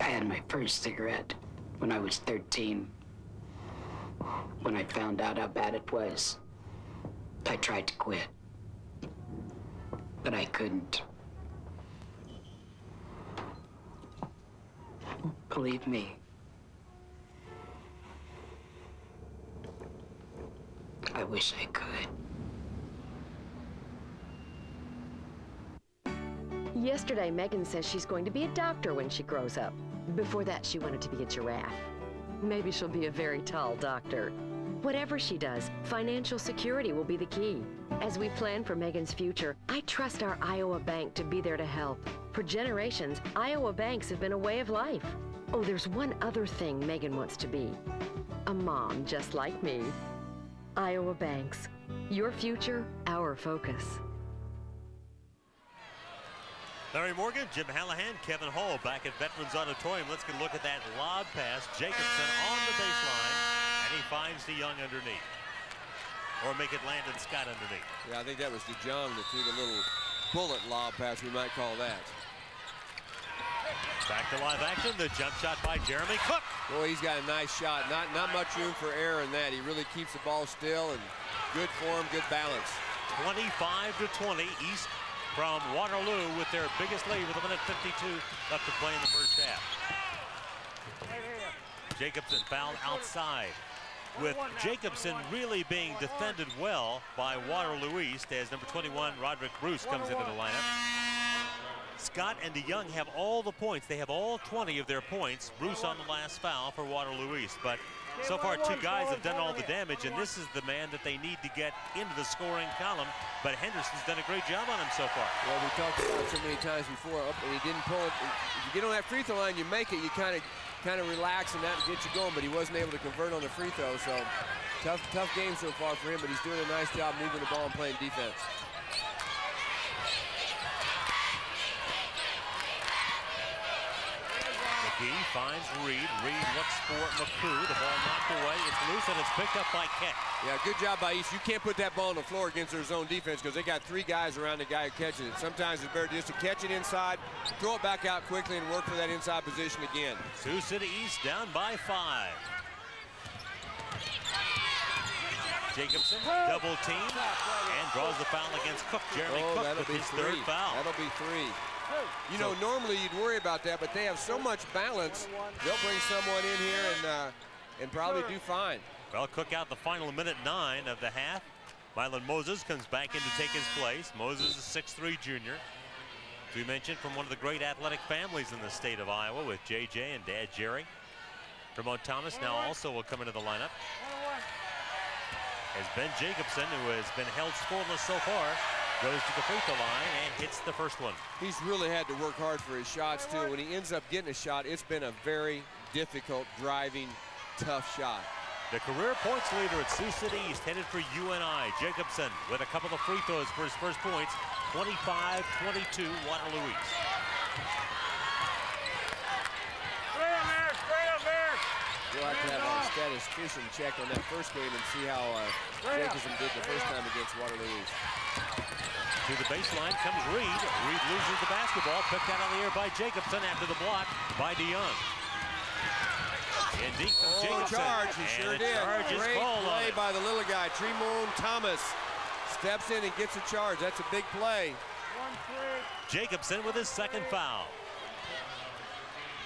I had my first cigarette when I was 13. When I found out how bad it was, I tried to quit. But I couldn't. Believe me, I wish I could. Yesterday, Megan says she's going to be a doctor when she grows up. Before that, she wanted to be a giraffe. Maybe she'll be a very tall doctor. Whatever she does, financial security will be the key. As we plan for Megan's future, I trust our Iowa Bank to be there to help. For generations, Iowa banks have been a way of life. Oh, there's one other thing Megan wants to be. A mom just like me. Iowa Banks. Your future, our focus. Larry Morgan, Jim Hallahan, Kevin Hall back at Veterans Auditorium. Let's get a look at that lob pass. Jacobson on the baseline, and he finds DeYoung underneath. Or make it Landon Scott underneath. Yeah, I think that was DeYoung that threw the little bullet lob pass, we might call that. Back to live action, the jump shot by Jeremy Cook. Boy, he's got a nice shot. Not much room for error in that. He really keeps the ball still, and good form, good balance. 25-20, East from Waterloo with their biggest lead with 1:52 left to play in the first half. Jacobson fouled outside, with Jacobson really being defended well by Waterloo East as number 21, Roderick Bruce, comes into the lineup. Scott and DeYoung have all the points. They have all 20 of their points. Bruce on the last foul for Waterloo East. But so far, 2 guys have done all the damage, and this is the man that they need to get into the scoring column. But Henderson's done a great job on him so far. Well, we talked about it so many times before, and he didn't pull it. If you get on that free throw line, you make it, you kind of relax, and that gets you going. But he wasn't able to convert on the free throw, so tough game so far for him. But he's doing a nice job moving the ball and playing defense. McGee finds Reed. Reed looks for McCoo. The ball knocked away. It's loose, and it's picked up by Keck. Yeah, good job by East. You can't put that ball on the floor against their zone defense because they got 3 guys around the guy who catches it. Sometimes it's better just to catch it inside, throw it back out quickly, and work for that inside position again. Sioux City East down by 5. Jacobson double team and draws the foul against Cook. Jeremy Cook with his third foul. That'll be 3. You know, normally you'd worry about that, but they have so much balance. They'll bring someone in here and probably do fine. Well, Cook out the final minute 9 of the half. Mylan Moses comes back in to take his place. Moses is a 6'3" junior. As we mentioned, from one of the great athletic families in the state of Iowa with JJ and Dad Jerry. Ramon Thomas now also will come into the lineup. As Ben Jacobson, who has been held scoreless so far, goes to the free throw line and hits the first one. He's really had to work hard for his shots, too. When he ends up getting a shot, it's been a very difficult, driving, tough shot. The career points leader at Sioux City East headed for UNI. Jacobson with a couple of free throws for his first points. 25-22, Waterloo East. We'll have to have a statistician check on that first game and see how Jacobson did the first time against Waterloo East. To the baseline comes Reed. Reed loses the basketball, picked out of the air by Jacobson after the block by DeYoung. And deep comes Jacobson. Charge, he sure did. Great play by the little guy. Tremont Thomas steps in and gets a charge. That's a big play. Jacobson with his second foul.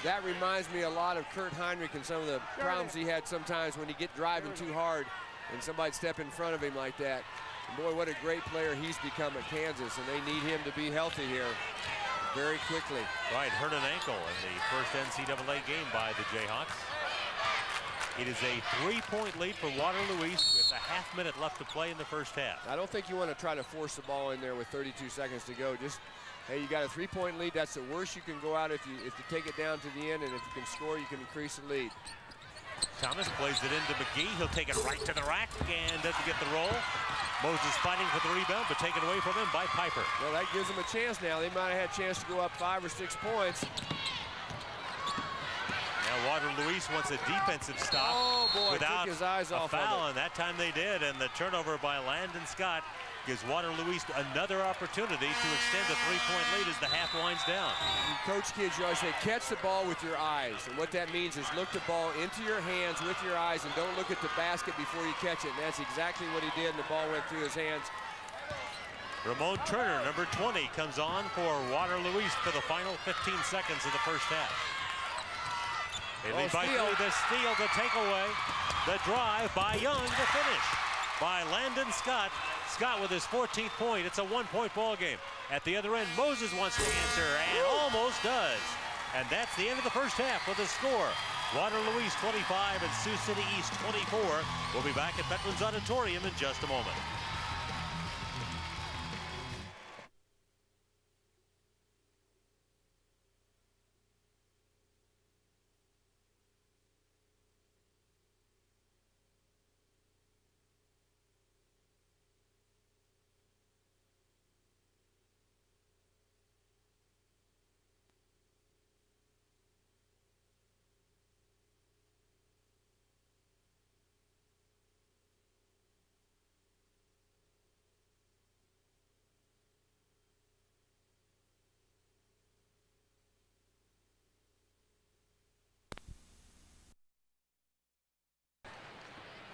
That reminds me a lot of Kurt Heinrich and some of the problems he had sometimes when he get driving too hard and somebody step in front of him like that. And boy, what a great player he's become at Kansas, and they need him to be healthy here very quickly. Right, hurt an ankle in the first NCAA game by the Jayhawks. It is a 3-point lead for Waterloo East with a half-minute left to play in the first half. I don't think you want to try to force the ball in there with 32 seconds to go. Just, hey, you got a 3-point lead. That's the worst you can go out if you take it down to the end, and if you can score, you can increase the lead. Thomas plays it into McGee. He'll take it right to the rack and doesn't get the roll. Moses fighting for the rebound, but taken away from him by Piper. Well, that gives them a chance now. They might have had a chance to go up 5 or 6 points. Now Waterloo East wants a defensive stop. Oh boy, without took his eyes off a foul, of it. and that time they did. And the turnover by Landon Scott gives Waterloo East another opportunity to extend a 3-point lead as the half winds down. You coach kids, you always say, catch the ball with your eyes. And what that means is look the ball into your hands with your eyes and don't look at the basket before you catch it. And that's exactly what he did, and the ball went through his hands. Ramon Turner, number 20, comes on for Waterloo East for the final 15 seconds of the first half. They lead by 3, the steal, the takeaway, the drive by Young, the finish by Landon Scott. Scott with his 14th point. It's a 1-point ball game. At the other end, Moses wants to answer and almost does. And that's the end of the first half with a score. Waterloo East 25 and Sioux City East 24. We'll be back at Veterans Auditorium in just a moment.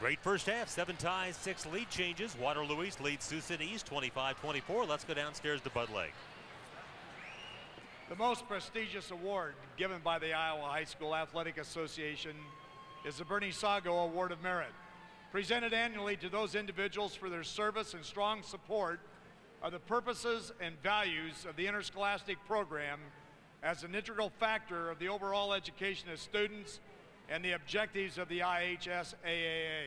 Great first half, 7 ties, 6 lead changes. Waterloo East leads Sioux City East 25-24. Let's go downstairs to Bud Lake. The most prestigious award given by the Iowa High School Athletic Association is the Bernie Sago Award of Merit, presented annually to those individuals for their service and strong support of the purposes and values of the interscholastic program as an integral factor of the overall education of students and the objectives of the IHSAAA.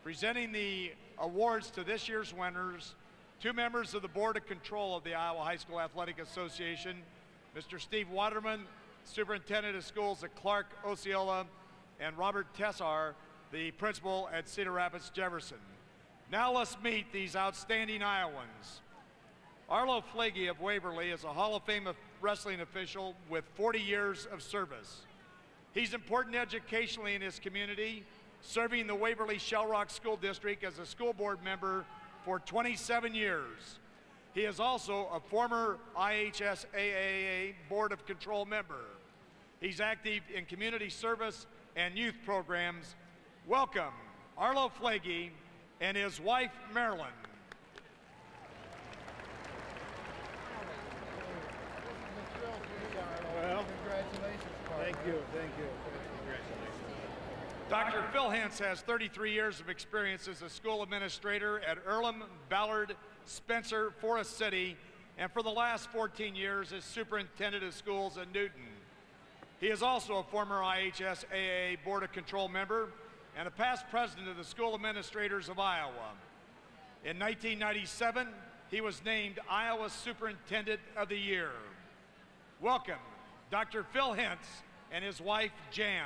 Presenting the awards to this year's winners, 2 members of the Board of Control of the Iowa High School Athletic Association, Mr. Steve Waterman, Superintendent of Schools at Clark, Osceola, and Robert Tessar, the principal at Cedar Rapids, Jefferson. Now let's meet these outstanding Iowans. Arlo Flagey of Waverly is a Hall of Fame wrestling official with 40 years of service. He's important educationally in his community, serving the Waverly Shell Rock School District as a school board member for 27 years. He is also a former IHSAAA Board of Control member. He's active in community service and youth programs. Welcome, Arlo Flagey, and his wife, Marilyn. Well, congratulations, partner. Thank you, thank you. Dr. Phil Hintz has 33 years of experience as a school administrator at Earlham, Ballard, Spencer, Forest City, and for the last 14 years as superintendent of schools at Newton. He is also a former IHSAA Board of Control member and a past president of the School Administrators of Iowa. In 1997, he was named Iowa Superintendent of the Year. Welcome, Dr. Phil Hintz and his wife, Jan.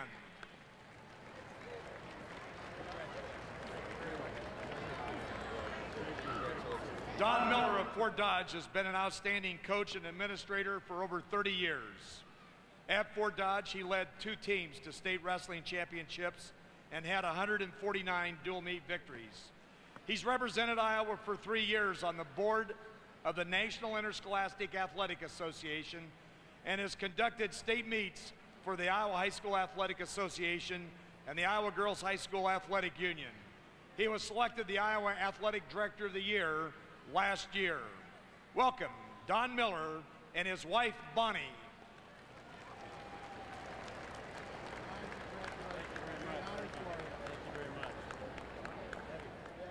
Don Miller of Fort Dodge has been an outstanding coach and administrator for over 30 years. At Fort Dodge, he led 2 teams to state wrestling championships and had 149 dual meet victories. He's represented Iowa for 3 years on the board of the National Interscholastic Athletic Association and has conducted state meets for the Iowa High School Athletic Association and the Iowa Girls High School Athletic Union. He was selected the Iowa Athletic Director of the Year last year. Welcome, Don Miller and his wife, Bonnie.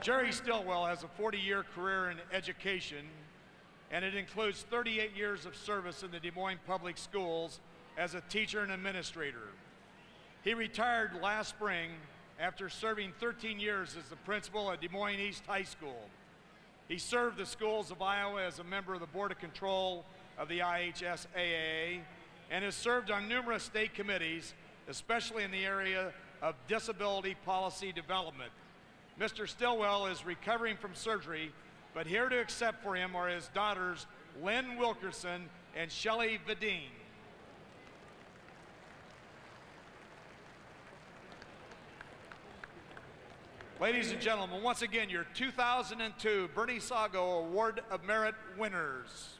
Jerry Stillwell has a 40-year career in education, and it includes 38 years of service in the Des Moines Public Schools as a teacher and administrator. He retired last spring after serving 13 years as the principal at Des Moines East High School. He served the schools of Iowa as a member of the Board of Control of the IHSAA and has served on numerous state committees, especially in the area of disability policy development. Mr. Stillwell is recovering from surgery, but here to accept for him are his daughters, Lynn Wilkerson and Shelley Vadine. Ladies and gentlemen, once again, your 2002 Bernie Sago Award of Merit winners.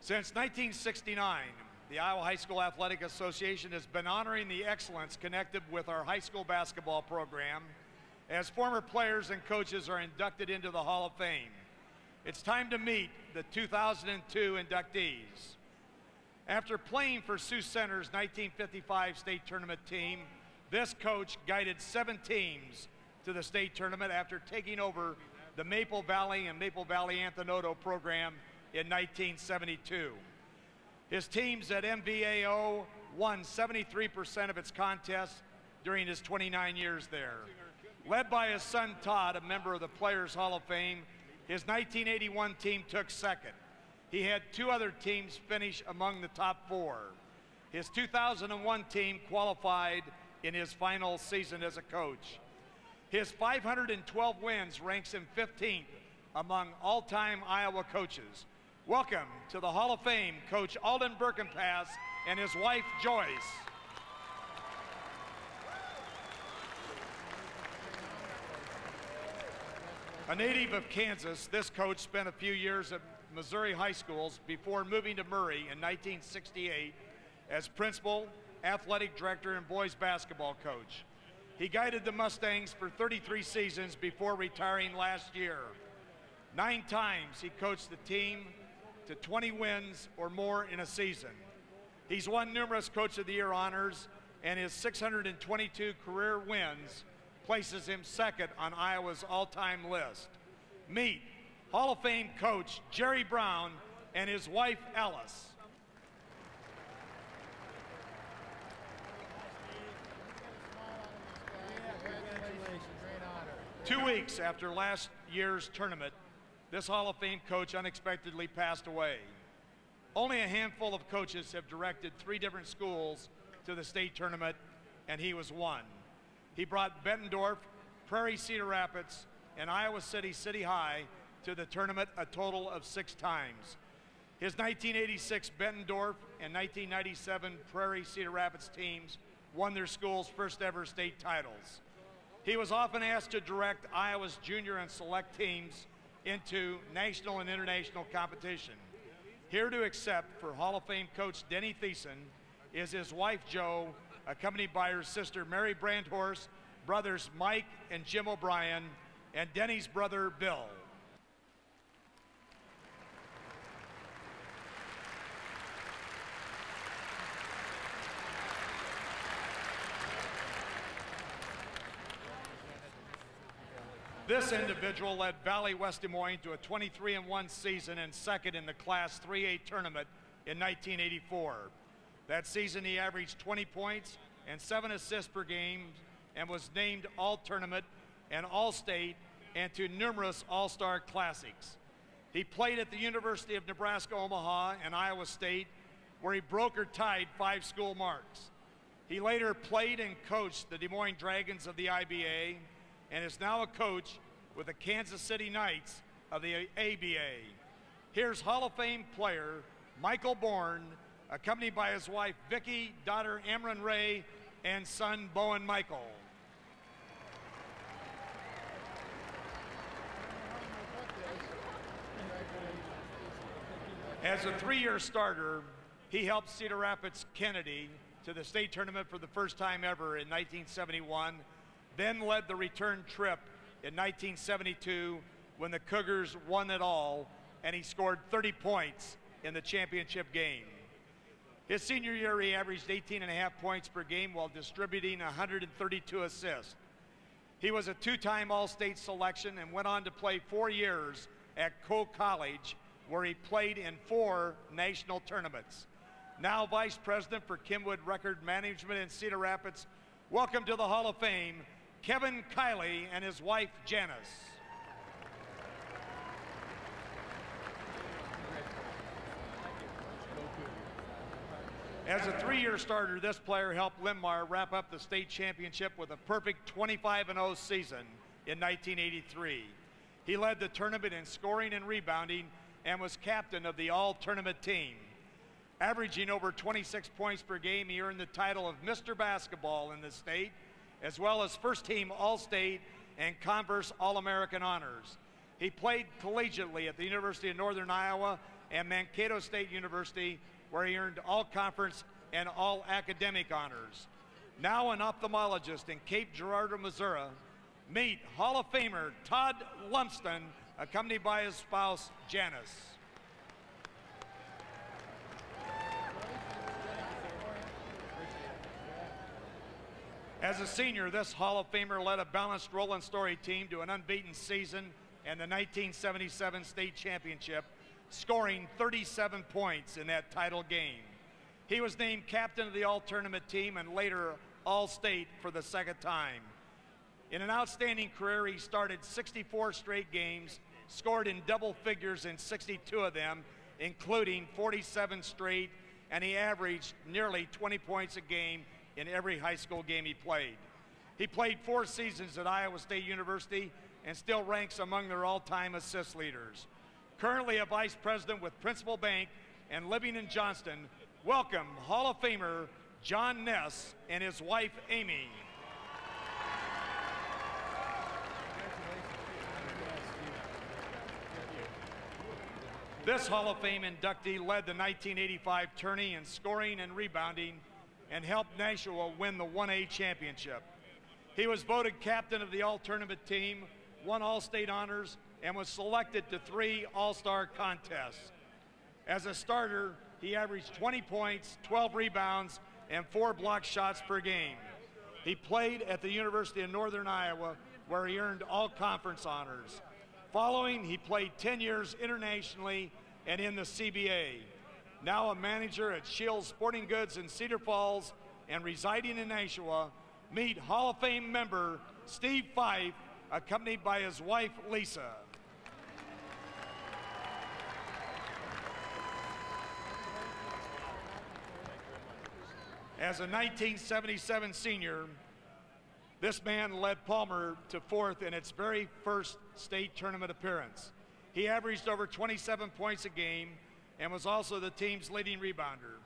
Since 1969, the Iowa High School Athletic Association has been honoring the excellence connected with our high school basketball program as former players and coaches are inducted into the Hall of Fame. It's time to meet the 2002 inductees. After playing for Sioux Center's 1955 state tournament team, this coach guided 7 teams to the state tournament after taking over the Maple Valley and Maple Valley Anthenoto program in 1972. His teams at MVAO won 73% of its contests during his 29 years there. Led by his son Todd, a member of the Players Hall of Fame, his 1981 team took second. He had 2 other teams finish among the top 4. His 2001 team qualified in his final season as a coach. His 512 wins ranks him 15th among all-time Iowa coaches. Welcome to the Hall of Fame, Coach Alden Birkenpass and his wife, Joyce. A native of Kansas, this coach spent a few years at Missouri high schools before moving to Murray in 1968 as principal, athletic director, and boys basketball coach. He guided the Mustangs for 33 seasons before retiring last year. 9 times he coached the team to 20 wins or more in a season. He's won numerous Coach of the Year honors, and his 622 career wins places him second on Iowa's all-time list. Meet Hall of Fame coach Jerry Brown and his wife Alice. Two weeks after last year's tournament, this Hall of Fame coach unexpectedly passed away. Only a handful of coaches have directed 3 different schools to the state tournament, and he was one. He brought Bettendorf, Prairie Cedar Rapids, and Iowa City City High to the tournament a total of 6 times. His 1986 Bettendorf and 1997 Prairie Cedar Rapids teams won their school's first ever state titles. He was often asked to direct Iowa's junior and select teams into national and international competition. Here to accept for Hall of Fame coach Denny Thiessen is his wife, Jo, accompanied by her sister, Mary Brandhorst, brothers Mike and Jim O'Brien, and Denny's brother, Bill. This individual led Valley West Des Moines to a 23-1 season and second in the Class 3A tournament in 1984. That season he averaged 20 points and 7 assists per game and was named All-Tournament and All-State and to numerous All-Star Classics. He played at the University of Nebraska-Omaha and Iowa State, where he broke or tied 5 school marks. He later played and coached the Des Moines Dragons of the IBA and is now a coach with the Kansas City Knights of the ABA. Here's Hall of Fame player Michael Bourne, accompanied by his wife Vicki, daughter Amron Ray, and son Bowen Michael. As a 3-year starter, he helped Cedar Rapids Kennedy to the state tournament for the first time ever in 1971, then led the return trip in 1972 when the Cougars won it all, and he scored 30 points in the championship game. His senior year, he averaged 18.5 points per game while distributing 132 assists. He was a 2-time All-State selection and went on to play 4 years at Coe College, where he played in 4 national tournaments. Now Vice President for Kenwood Record Management in Cedar Rapids, welcome to the Hall of Fame, Kevin Kiley and his wife, Janice. As a 3-year starter, this player helped Linmar wrap up the state championship with a perfect 25-0 season in 1983. He led the tournament in scoring and rebounding and was captain of the all-tournament team. Averaging over 26 points per game, he earned the title of Mr. Basketball in the state, as well as first-team All-State and Converse All-American honors. He played collegiately at the University of Northern Iowa and Mankato State University, where he earned all-conference and all-academic honors. Now an ophthalmologist in Cape Girardeau, Missouri, meet Hall of Famer Todd Lumsden, accompanied by his spouse, Janice. As a senior, this Hall of Famer led a balanced Roland Story team to an unbeaten season and the 1977 state championship, scoring 37 points in that title game. He was named captain of the all-tournament team and later all-state for the 2nd time. In an outstanding career, he started 64 straight games, scored in double figures in 62 of them, including 47 straight, and he averaged nearly 20 points a game in every high school game he played. He played 4 seasons at Iowa State University and still ranks among their all-time assist leaders. Currently a vice president with Principal Bank and living in Johnston, welcome Hall of Famer John Ness and his wife Amy. This Hall of Fame inductee led the 1985 tourney in scoring and rebounding and helped Nashua win the 1A championship. He was voted captain of the all-tournament team, won all-state honors, and was selected to 3 all-star contests. As a starter, he averaged 20 points, 12 rebounds, and 4 block shots per game. He played at the University of Northern Iowa, where he earned all-conference honors. Following, he played 10 years internationally and in the CBA. Now a manager at Shields Sporting Goods in Cedar Falls and residing in Nashua, meet Hall of Fame member Steve Fife, accompanied by his wife Lisa. As a 1977 senior, this man led Palmer to 4th in its very first state tournament appearance. He averaged over 27 points a game and was also the team's leading rebounder.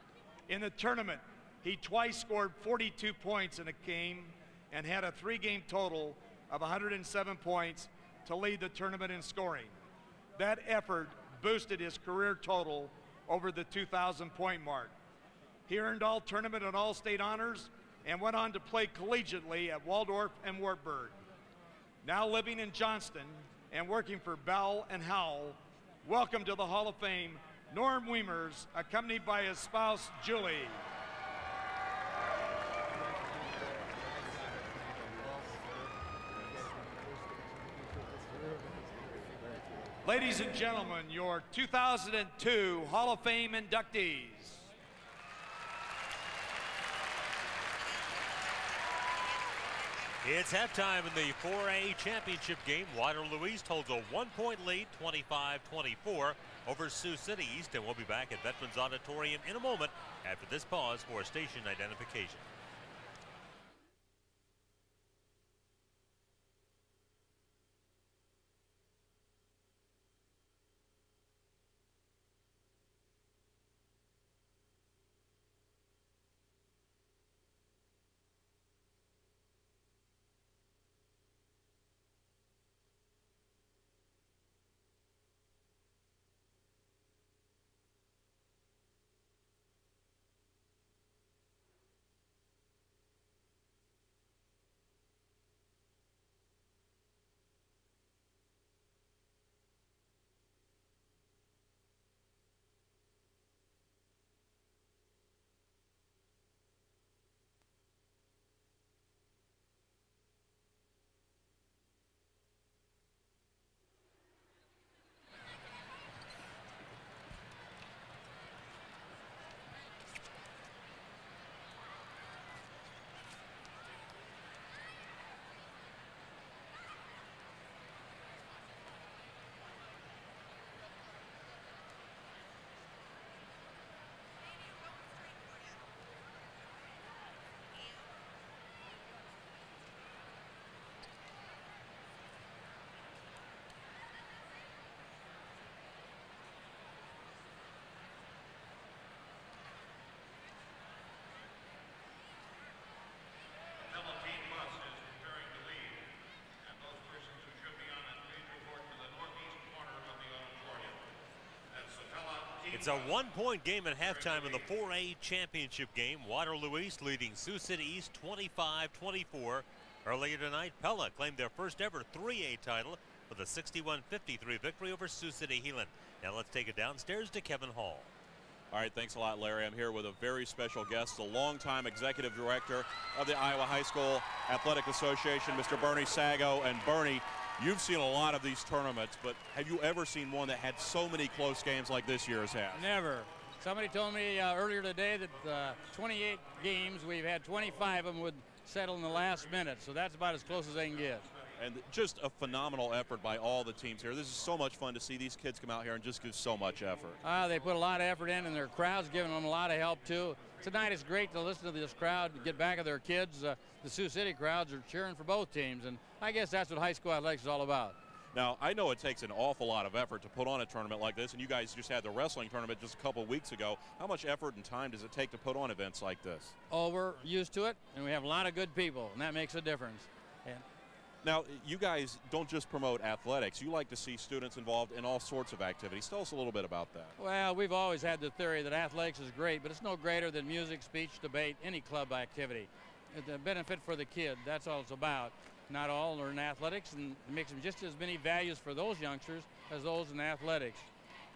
In the tournament, he twice scored 42 points in a game and had a 3-game total of 107 points to lead the tournament in scoring. That effort boosted his career total over the 2,000-point mark. He earned all tournament and all state honors and went on to play collegiately at Waldorf and Wartburg. Now living in Johnston and working for Bell and Howell, welcome to the Hall of Fame, Norm Wiemers, accompanied by his spouse, Julie. Ladies and gentlemen, your 2002 Hall of Fame inductees. It's halftime in the 4A championship game. Waterloo East holds a 1-point lead, 25-24 over Sioux City East, and we'll be back at Veterans Auditorium in a moment after this pause for station identification. It's a 1-point game at halftime in the 4A championship game. Waterloo East leading Sioux City East 25-24. Earlier tonight, Pella claimed their first ever 3A title with a 61-53 victory over Sioux City Heelan. Now let's take it downstairs to Kevin Hall. All right, thanks a lot, Larry. I'm here with a very special guest, the longtime executive director of the Iowa High School Athletic Association, Mr. Bernie Sago. And Bernie, you've seen a lot of these tournaments, but have you ever seen one that had so many close games like this year's has? Never. Somebody told me earlier today that 28 games, we've had 25 of them would settle in the last minute, so that's about as close as they can get. And just a phenomenal effort by all the teams here. This is so much fun to see these kids come out here and just give so much effort. They put a lot of effort in, and their crowd's giving them a lot of help, too. Tonight it's great to listen to this crowd, get back at their kids. The Sioux City crowds are cheering for both teams, and I guess that's what high school athletics is all about. Now, I know it takes an awful lot of effort to put on a tournament like this, and you guys just had the wrestling tournament just a couple of weeks ago. How much effort and time does it take to put on events like this? Oh, we're used to it, and we have a lot of good people, and that makes a difference. And now, you guys don't just promote athletics. You like to see students involved in all sorts of activities. Tell us a little bit about that. Well, we've always had the theory that athletics is great, but it's no greater than music, speech, debate, any club activity. It's a benefit for the kid. That's all it's about. Not all are in athletics, and it makes them just as many values for those youngsters as those in athletics.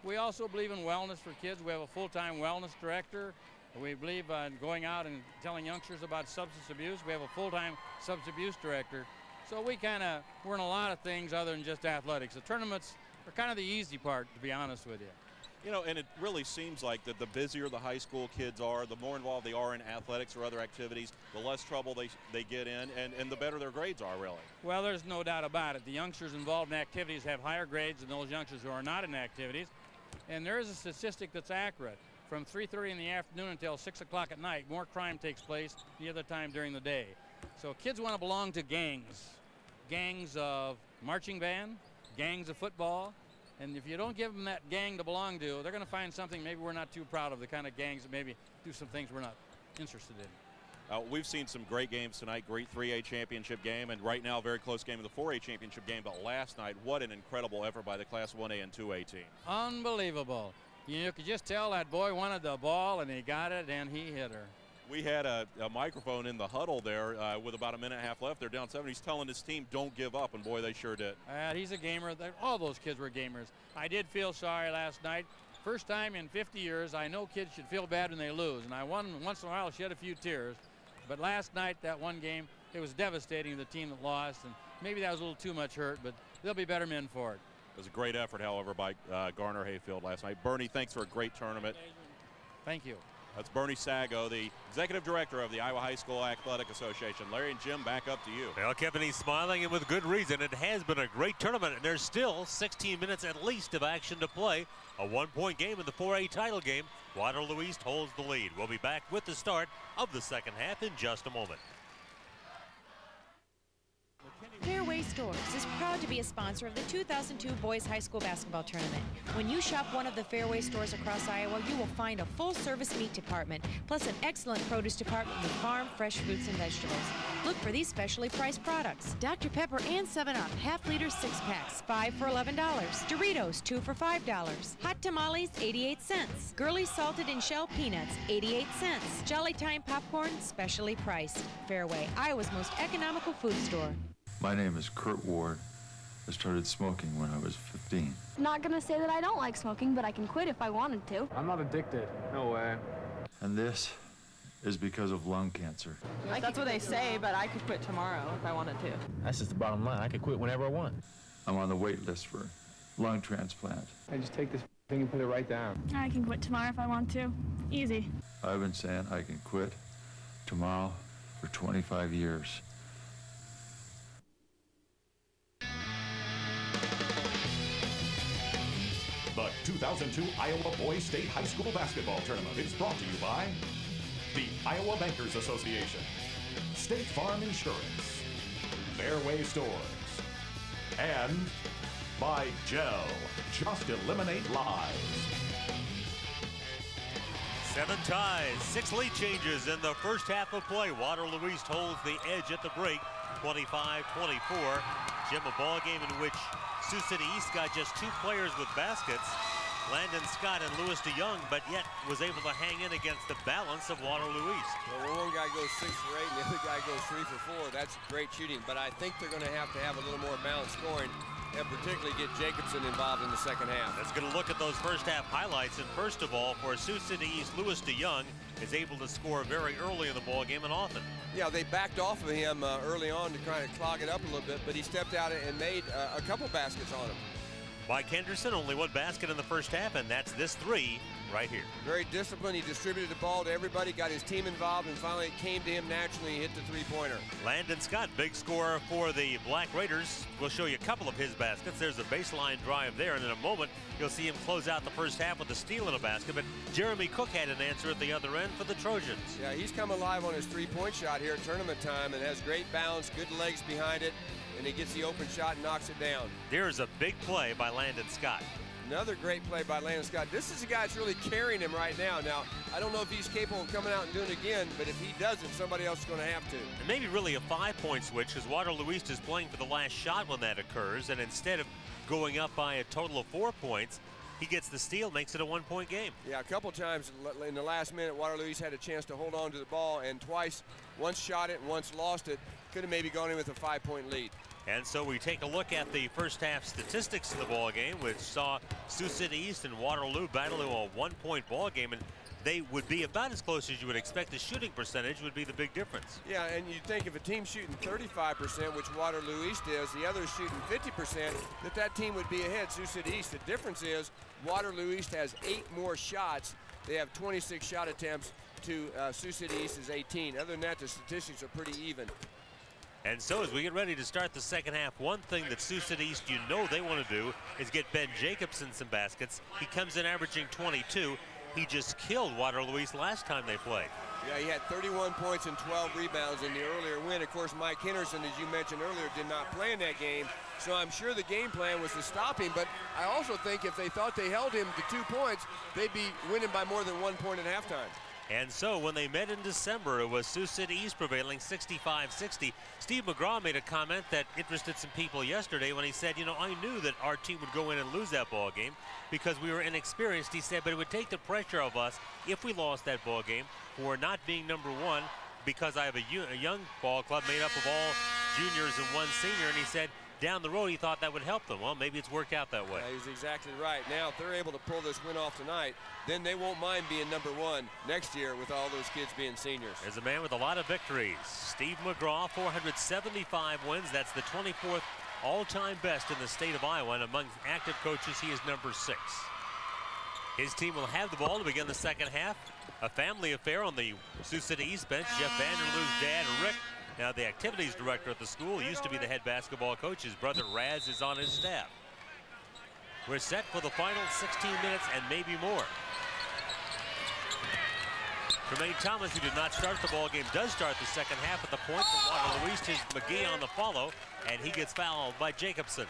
We also believe in wellness for kids. We have a full-time wellness director. We believe in going out and telling youngsters about substance abuse. We have a full-time substance abuse director. So we're in a lot of things other than just athletics. The tournaments are kind of the easy part, to be honest with you. You know, and it really seems like that the busier the high school kids are, the more involved they are in athletics or other activities, the less trouble they get in, and the better their grades are, really. Well, there's no doubt about it. The youngsters involved in activities have higher grades than those youngsters who are not in activities. And there is a statistic that's accurate. From 3:30 in the afternoon until 6 o'clock at night, more crime takes place the other time during the day. So kids want to belong to gangs. Gangs of marching band, gangs of football, and if you don't give them that gang to belong to, they're going to find something maybe we're not too proud of, the kind of gangs that maybe do some things we're not interested in. We've seen some great games tonight, great 3A championship game, and right now a very close game in the 4A championship game, but last night, what an incredible effort by the Class 1A and 2A team. Unbelievable. You could just tell that boy wanted the ball, and he got it, and he hit her. We had a microphone in the huddle there with about a minute and a half left. They're down 7. He's telling his team, don't give up, and boy, they sure did. He's a gamer. All those kids were gamers. I did feel sorry last night. First time in 50 years, I know kids should feel bad when they lose, and I once in a while shed a few tears. But last night, that one game, it was devastating to the team that lost, and maybe that was a little too much hurt, but they'll be better men for it. It was a great effort, however, by Garner Hayfield last night. Bernie, thanks for a great tournament. Thank you. That's Bernie Sago, the executive director of the Iowa High School Athletic Association. Larry and Jim, back up to you. Well, Kevin, he's smiling, and with good reason. It has been a great tournament, and there's still 16 minutes at least of action to play. A 1-point game in the 4A title game. Waterloo East holds the lead. We'll be back with the start of the second half in just a moment. Fairway Stores is proud to be a sponsor of the 2002 Boys High School Basketball Tournament. When you shop one of the Fairway stores across Iowa, you will find a full-service meat department, plus an excellent produce department with farm fresh fruits and vegetables. Look for these specially priced products. Dr. Pepper and 7-Up half-liter 6-packs, 5 for $11. Doritos, 2 for $5. Hot tamales, 88 cents. Girly's salted and shell peanuts, 88 cents. Jolly Time popcorn, specially priced. Fairway, Iowa's most economical food store. My name is Kurt Ward. I started smoking when I was 15. Not gonna say that I don't like smoking, but I can quit if I wanted to. I'm not addicted. No way. And this is because of lung cancer. That's what they say, but I could quit tomorrow if I wanted to. That's just the bottom line. I could quit whenever I want. I'm on the wait list for lung transplant. I just take this thing and put it right down. I can quit tomorrow if I want to. Easy. I've been saying I can quit tomorrow for 25 years. The 2002 Iowa Boys State High School Basketball Tournament is brought to you by the Iowa Bankers Association, State Farm Insurance, Fairway Stores, and by Gel. Just eliminate lies. 7 ties, 6 lead changes in the first half of play. Waterloo East holds the edge at the break, 25-24. Jim, a ball game in which Sioux City East got just 2 players with baskets, Landon Scott and Lewis DeYoung, but yet was able to hang in against the balance of Waterloo East. Well, one guy goes 6 for 8 and the other guy goes 3 for 4. That's great shooting, but I think they're going to have a little more balanced scoring, and particularly get Jacobson involved in the second half. Let's get a look at those first half highlights. And first of all, for Sioux City East, Lewis DeYoung is able to score very early in the ball game and often. Yeah, they backed off of him early on to try to clog it up a little bit, but he stepped out and made a couple baskets on him. Mike Henderson, only 1 basket in the first half, and that's this 3 right here. Very disciplined. He distributed the ball to everybody, got his team involved, and finally it came to him naturally. He hit the 3-pointer. Landon Scott, big scorer for the Black Raiders. We'll show you a couple of his baskets. There's a baseline drive there, and in a moment you'll see him close out the first half with a steal and a basket. But Jeremy Cook had an answer at the other end for the Trojans. Yeah, he's come alive on his 3-point shot here at tournament time and has great balance, good legs behind it, and he gets the open shot and knocks it down. There's a big play by Landon Scott. Another great play by Landon Scott. This is a guy that's really carrying him right now. Now, I don't know if he's capable of coming out and doing it again, but if he doesn't, somebody else is going to have to. And maybe really a 5-point switch, because Waterloo East is playing for the last shot when that occurs, and instead of going up by a total of 4 points, he gets the steal, makes it a 1-point game. Yeah, a couple times in the last minute, Waterloo East had a chance to hold on to the ball, and twice, once shot it and once lost it, could have maybe gone in with a 5-point lead. And so we take a look at the first half statistics of the ball game, which saw Sioux City East and Waterloo battling a 1-point ball game, and they would be about as close as you would expect. The shooting percentage would be the big difference. Yeah, and you'd think if a team's shooting 35%, which Waterloo East is, the other's shooting 50%, that team would be ahead Sioux City East. The difference is Waterloo East has 8 more shots. They have 26 shot attempts to Sioux City East's 18. Other than that, the statistics are pretty even. And so as we get ready to start the second half, one thing that Sioux City East they want to do is get Ben Jacobson some baskets. He comes in averaging 22. He just killed Waterloo East last time they played. Yeah, he had 31 points and 12 rebounds in the earlier win. Of course, Mike Henderson, as you mentioned earlier, did not play in that game. So I'm sure the game plan was to stop him, but I also think if they thought they held him to 2 points, they'd be winning by more than 1 point at halftime. And so when they met in December, it was Sioux City East prevailing 65-60. Steve McGraw made a comment that interested some people yesterday when he said, you know, I knew that our team would go in and lose that ball game because we were inexperienced. He said, but it would take the pressure of us if we lost that ball game for not being number one, because I have a young ball club made up of all juniors and one senior. And he said down the road he thought that would help them. Well, maybe it's worked out that way. Yeah, he's exactly right. Now, if they're able to pull this win off tonight, then they won't mind being number one next year with all those kids being seniors. There's a man with a lot of victories. Steve McGraw, 475 wins. That's the 24th all-time best in the state of Iowa. And among active coaches, he is number 6. His team will have the ball to begin the second half. A family affair on the Sioux City East bench. Jeff Vanderloo's dad, Rick, now the activities director at the school, used to be the head basketball coach. His brother Raz is on his staff. We're set for the final 16 minutes and maybe more. Tremaine Thomas, who did not start the ball game, does start the second half at the point for Waterloo East. Is McGee on the follow, and he gets fouled by Jacobson.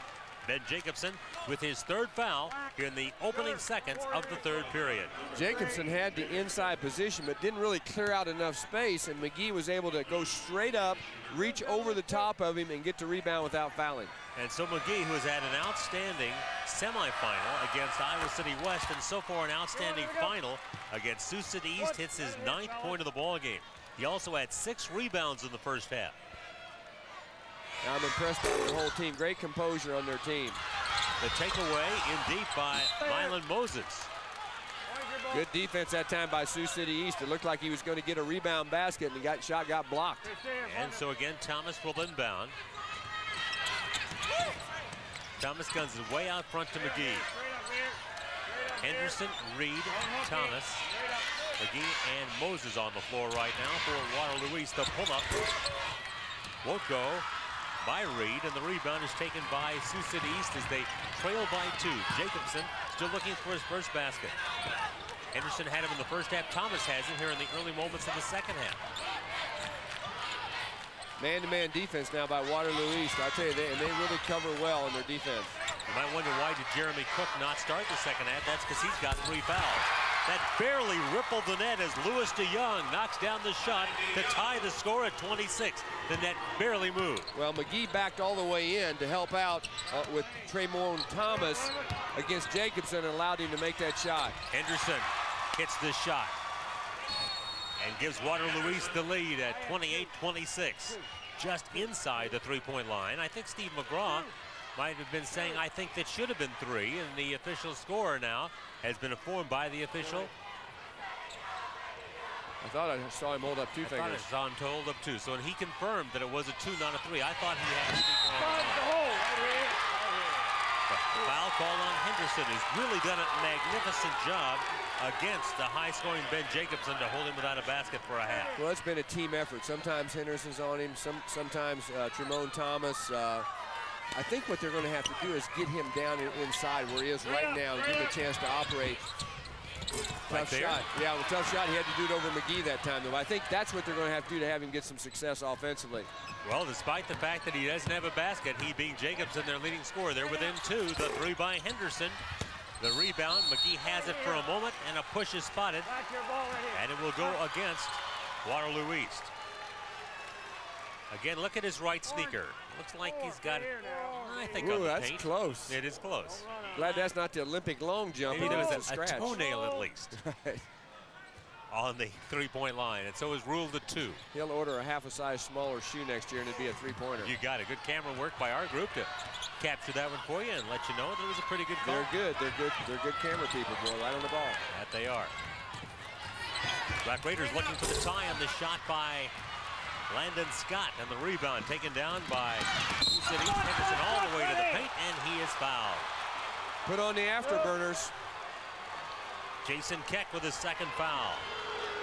Ben Jacobson with his 3rd foul here in the opening seconds of the 3rd period. Jacobson had the inside position but didn't really clear out enough space, and McGee was able to go straight up, reach over the top of him, and get the rebound without fouling. And so McGee, who has had an outstanding semifinal against Iowa City West and so far an outstanding final against Sioux City East, hits his 9th point of the ball game. He also had 6 rebounds in the first half. I'm impressed by the whole team. Great composure on their team. The takeaway in deep by Mylan Moses. Good defense that time by Sioux City East. It looked like he was going to get a rebound basket, and the shot got blocked. And so again, Thomas will inbound. Thomas guns it way out front to McGee. Henderson, Reed, Thomas, McGee, and Moses on the floor right now for Waterloo East. The pull-up won't go by Reed, and the rebound is taken by Sioux City East as they trail by 2. Jacobson still looking for his first basket. Henderson had him in the first half. Thomas has it here in the early moments of the second half. Man-to-man defense now by Waterloo East. I'll tell you, they really cover well in their defense. You might wonder why did Jeremy Cook not start the second half. That's because he's got 3 fouls. That barely rippled the net as Lewis DeYoung knocks down the shot to tie the score at 26. The net barely moved. Well, McGee backed all the way in to help out with Tremont Thomas against Jacobson and allowed him to make that shot. Henderson hits this shot and gives Waterloo East the lead at 28-26. Just inside the 3-point line. I think Steve McGraw might have been saying, I think that should have been 3, and the official scorer now has been informed by the official. I thought I saw him hold up 2 fingers. I thought I saw him to hold up 2. So and he confirmed that it was a 2, not a 3. I thought he had to foul call on Henderson, who's really done a magnificent job against the high-scoring Ben Jacobson to hold him without a basket for a half. Well, it's been a team effort. Sometimes Henderson's on him, sometimes Tremont Thomas. I think what they're going to have to do is get him down inside where he is right now and give him a chance to operate. Tough shot. Yeah, well, tough shot. He had to do it over McGee that time, though. I think that's what they're going to have to do to have him get some success offensively. Well, despite the fact that he doesn't have a basket, he being Jacobson, their leading scorer. They're within 2. The 3 by Henderson. The rebound, McGee has it for a moment, and a push is spotted. And it will go against Waterloo East. Again, look at his right sneaker. Looks like he's got, I think, on the that's paint. Close. It is close. Glad that's not the Olympic long jump. Maybe there was a toenail at least. Right. On the 3-point line, and so is ruled a 2. He'll order a half a size smaller shoe next year, and it'd be a 3-pointer. You got it. Good camera work by our group to capture that one for you and let you know that it was a pretty good call. They're good. They're good. They're good camera people, boy. Right on the ball. That they are. Black Raiders looking for the tie on the shot by Landon Scott, and the rebound taken down by Sioux City. Henderson all the way to the paint, and he is fouled. Put on the afterburners. Jason Keck with his 2nd foul.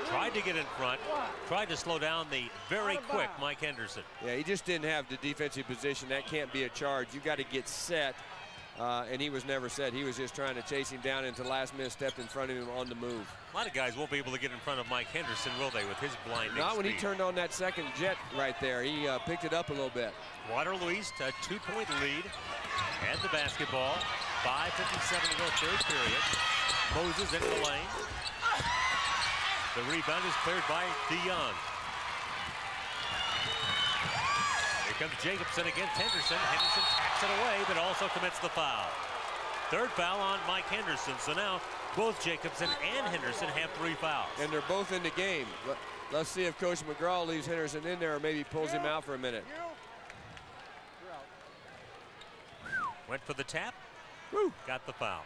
Tried to get in front, tried to slow down the very quick Mike Henderson. Yeah, he just didn't have the defensive position. That can't be a charge. You got to get set, and he was never set. He was just trying to chase him down until last minute stepped in front of him on the move. A lot of guys won't be able to get in front of Mike Henderson, will they, with his blinding Not when speed. he turned on that second jet right there. He picked it up a little bit. Waterloo East, a 2-point lead, and the basketball. 5:57 to go, 3rd period. Moses into the lane. The rebound is cleared by DeYoung. Here comes Jacobson against Henderson. Henderson taps it away, but also commits the foul. Third foul on Mike Henderson. So now both Jacobson and Henderson have 3 fouls. And they're both in the game. Let's see if Coach McGraw leaves Henderson in there or maybe pulls him out for a minute. Went for the tap. Woo. Got the foul.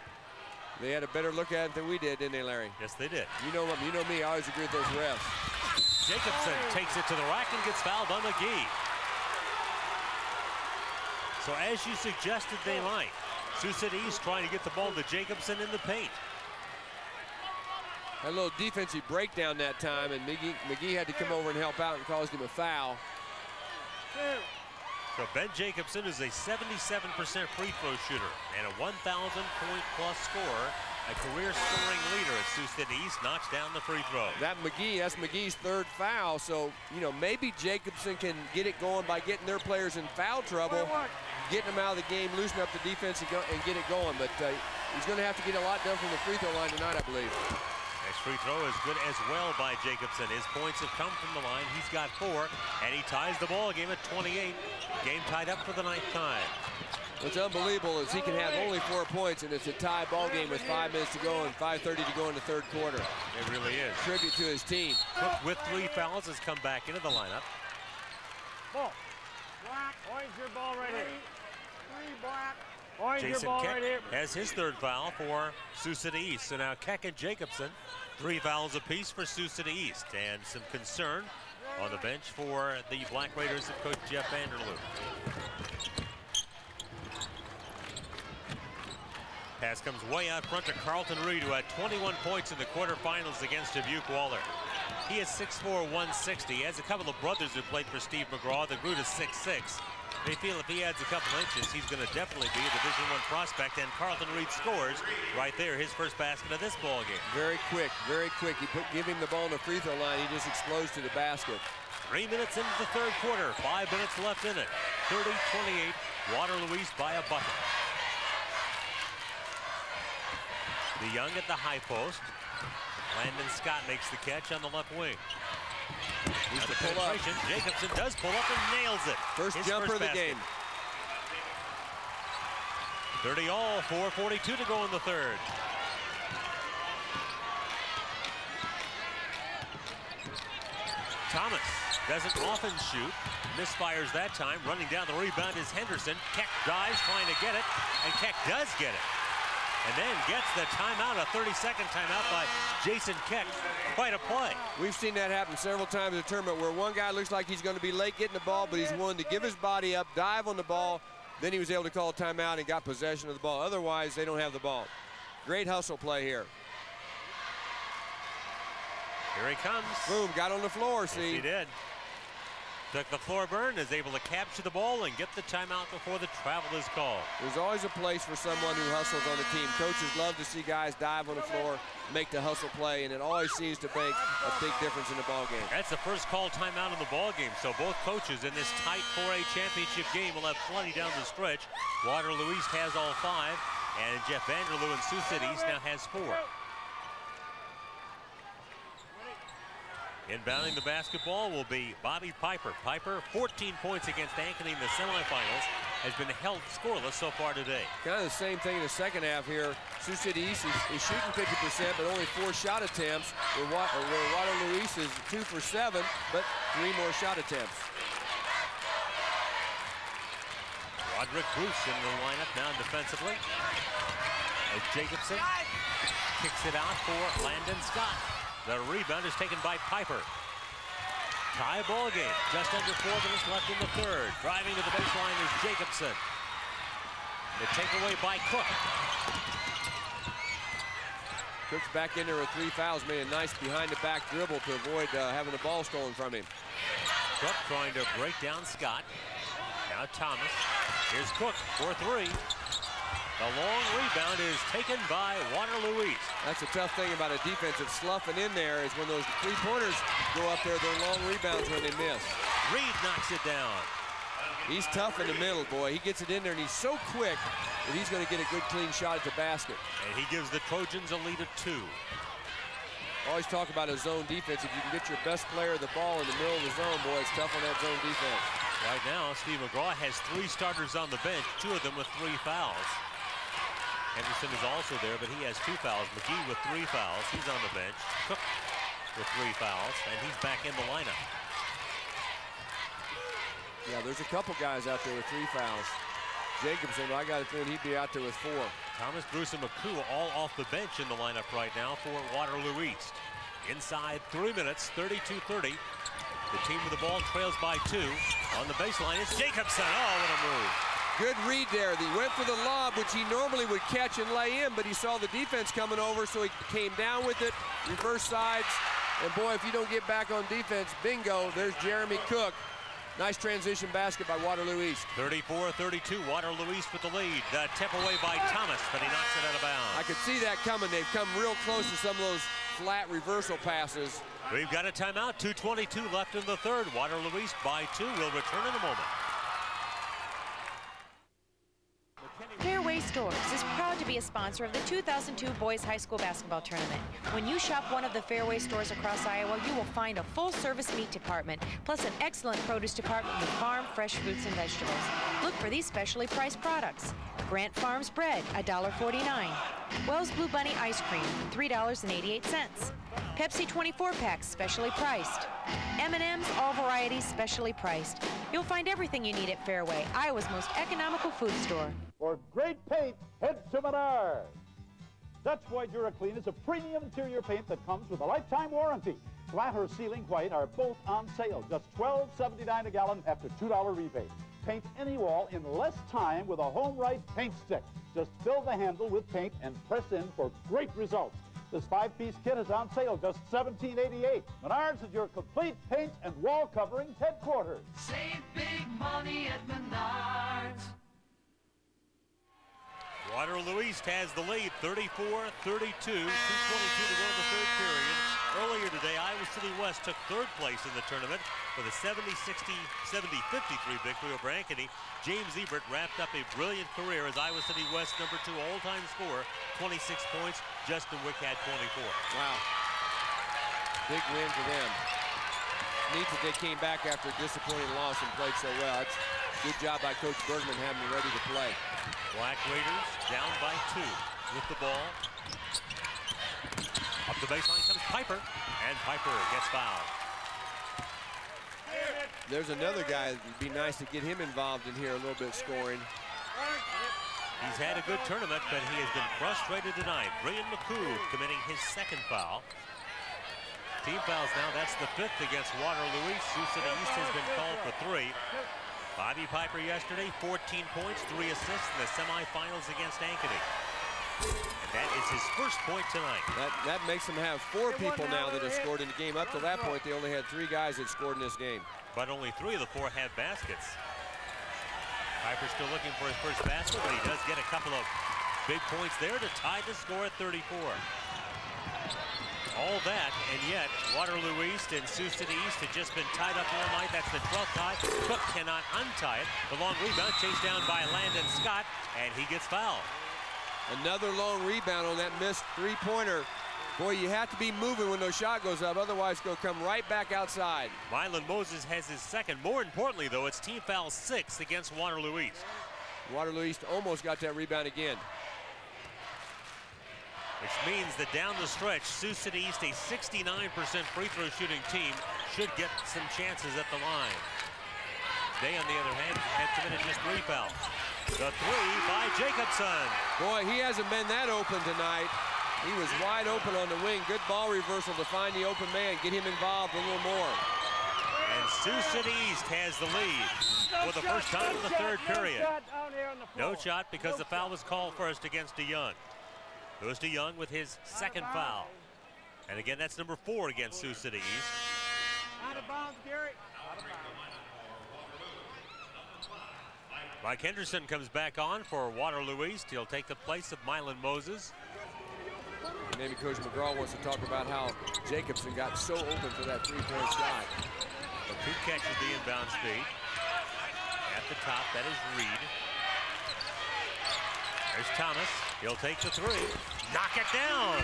They had a better look at it than we did, didn't they, Larry? Yes, they did. You know me, I always agree with those refs. Jacobson takes it to the rack and gets fouled by McGee. So as you suggested they might, Sioux City East trying to get the ball to Jacobson in the paint. Had a little defensive breakdown that time, and McGee had to come over and help out and caused him a foul. So Ben Jacobson is a 77% free throw shooter and a 1,000-point-plus scorer, a career scoring leader at Sioux City East, knocks down the free throw. That's McGee's 3rd foul, so, you know, maybe Jacobson can get it going by getting their players in foul trouble, getting them out of the game, loosen up the defense and get it going, but he's going to have to get a lot done from the free throw line tonight, I believe. Next free throw is good as well by Jacobson. His points have come from the line. He's got 4, and he ties the ball game at 28. Game tied up for the 9th time. What's unbelievable is he can have only 4 points, and it's a tie ball game with 5 minutes to go and 5:30 to go in the 3rd quarter. It really is. Tribute to his team. Cook with 3 fouls has come back into the lineup. Ball. Black, orange your ball right here. 3 black. Orange Jason your ball Keck right here. has his 3rd foul for Sioux City East. So now Keck and Jacobson, 3 fouls apiece for Sioux City East. And some concern on the bench for the Black Raiders of Coach Jeff Vanderloo. Pass comes way out front to Carlton Reed, who had 21 points in the quarterfinals against Dubuque Waller. He is 6'4", 160. He has a couple of brothers who played for Steve McGraw that grew to 6'6". They feel if he adds a couple inches, he's going to definitely be a Division I prospect, and Carlton Reed scores right there, his first basket of this ball game. Very quick, very quick. Give him the ball on the free throw line, he just explodes to the basket. 3 minutes into the 3rd quarter, 5 minutes left in it. 30-28, Waterloo East by a bucket. DeYoung at the high post. Landon Scott makes the catch on the left wing. Needs to pull up. Jacobson does pull up and nails it. First jumper of the game. 30 all, 4:42 to go in the 3rd. Thomas doesn't often shoot. Misfires that time. Running down the rebound is Henderson. Keck dives trying to get it, and Keck does get it. And then gets the timeout, a 30-second timeout by Jason Keck. Quite a play. We've seen that happen several times in the tournament where one guy looks like he's going to be late getting the ball, but he's willing to give his body up, dive on the ball. Then he was able to call a timeout and got possession of the ball. Otherwise, they don't have the ball. Great hustle play here. Here he comes. Boom, got on the floor, Yes, see. he did. Took the floor burn, is able to capture the ball and get the timeout before the travel is called. There's always a place for someone who hustles on the team. Coaches love to see guys dive on the floor, make the hustle play, and it always seems to make a big difference in the ball game. That's the first call timeout in the ball game. So both coaches in this tight 4A championship game will have plenty down the stretch. Waterloo East has all 5, and Jeff Vanderloo and Sioux City East now has 4. Inbounding the basketball will be Bobby Piper. Piper, 14 points against Ankeny in the semifinals, has been held scoreless so far today. Kind of the same thing in the second half here. Sioux City East is shooting 50%, but only 4 shot attempts, where Waterloo East is 2 for 7, but 3 more shot attempts. Roderick Bruce in the lineup now defensively. As Jacobson kicks it out for Landon Scott. The rebound is taken by Piper. Tie ball game. Just under 4 minutes left in the 3rd. Driving to the baseline is Jacobson. The takeaway by Cook. Cook's back in there with 3 fouls. Made a nice behind-the-back dribble to avoid having the ball stolen from him. Cook trying to break down Scott. Now Thomas. Here's Cook for 3. The long rebound is taken by Waterloo East. That's a tough thing about a defense that's sloughing in there is when those 3-pointers go up there, they're long rebounds when they miss. Reed knocks it down. He's tough in the middle, boy. He gets it in there, and he's so quick that he's going to get a good, clean shot at the basket. And he gives the Trojans a lead of 2. Always talk about a zone defense. If you can get your best player the ball in the middle of the zone, boy, it's tough on that zone defense. Right now, Steve McGraw has 3 starters on the bench, 2 of them with 3 fouls. Henderson is also there, but he has 2 fouls. McGee with 3 fouls. He's on the bench. Cook with 3 fouls, and he's back in the lineup. Yeah, there's a couple guys out there with 3 fouls. Jacobson, I got to think he'd be out there with 4. Thomas, Bruce, and McCoo all off the bench in the lineup right now for Waterloo East. Inside 3 minutes, 32-30. The team with the ball trails by 2. On the baseline, it's Jacobson. Oh, what a move. Good read there. He went for the lob, which he normally would catch and lay in, but he saw the defense coming over, so he came down with it, reverse sides. And boy, if you don't get back on defense, bingo, there's Jeremy Cook. Nice transition basket by Waterloo East. 34-32, Waterloo East with the lead. The tip away by Thomas, but he knocks it out of bounds. I could see that coming. They've come real close to some of those flat reversal passes. We've got a timeout, 2:22 left in the third. Waterloo East by 2. We'll return in a moment. Fairway Stores is proud to be a sponsor of the 2002 Boys High School Basketball Tournament. When you shop one of the Fairway stores across Iowa, you will find a full-service meat department, plus an excellent produce department with farm fresh fruits and vegetables. Look for these specially priced products. Grant Farms bread, $1.49. Wells Blue Bunny ice cream, $3.88. Pepsi 24 packs, specially priced. M&M's, all varieties, specially priced. You'll find everything you need at Fairway, Iowa's most economical food store. For great paint, head to Menards. Dutch White DuraClean is a premium interior paint that comes with a lifetime warranty. Flat or ceiling white are both on sale, just $12.79 a gallon after $2 rebate. Paint any wall in less time with a Home Right paint stick. Just fill the handle with paint and press in for great results. This 5-piece kit is on sale, just $17.88. Menards is your complete paint and wall coverings headquarters. Save big money at Menards. Waterloo East has the lead, 34-32, 2:22 to go in the third period. Earlier today, Iowa City West took 3rd place in the tournament with a 70-60, 70-53 victory over Ankeny. James Ebert wrapped up a brilliant career as Iowa City West #2 all-time scorer, 26 points. Justin Wick had 24. Wow. Big win for them. Neat that they came back after a disappointing loss and played so well. That's good job by Coach Bergman having them ready to play. Black Raiders down by 2 with the ball. Up the baseline comes Piper, and Piper gets fouled. There's another guy that would be nice to get him involved in here a little bit scoring. He's had a good tournament, but he has been frustrated tonight. Brian McCoo committing his 2nd foul. Team fouls now, that's the 5th against Waterloo East. Sioux City East has been called for 3. Bobby Piper yesterday, 14 points, 3 assists in the semifinals against Ankeny. And that is his first point tonight. That makes them have 4 people now that have scored in the game. Up to that point, they only had 3 guys that scored in this game. But only 3 of the 4 have baskets. Piper's still looking for his first basket, but he does get a couple of big points there to tie the score at 34. All that, and yet Waterloo East and Sioux City East had just been tied up all night. That's the 12th tie. Cook cannot untie it. The long rebound chased down by Landon Scott, and he gets fouled. Another long rebound on that missed 3-pointer. Boy, you have to be moving when those shot goes up, otherwise it's going to come right back outside. Mylan Moses has his 2nd. More importantly, though, it's team foul 6 against Waterloo East. Waterloo East almost got that rebound again. Which means that down the stretch, Sioux City East, a 69% free throw shooting team, should get some chances at the line. They, on the other hand, had committed just 3 fouls. The 3 by Jacobson. Boy, he hasn't been that open tonight. He was wide open on the wing. Good ball reversal to find the open man, get him involved a little more. And Sioux City East has the lead for the first time in the third period. No shot because the foul was called first against DeYoung. Goes to Young with his 2nd foul. And again, that's number 4 against Sioux City East. Out of bounds, Gary. Mike Henderson comes back on for Waterloo East. He'll take the place of Mylan Moses. Maybe Coach McGraw wants to talk about how Jacobson got so open for that 3-point shot. McCoo catches the inbound speed. At the top, that is Reed. There's Thomas. He'll take the 3. Knock it down.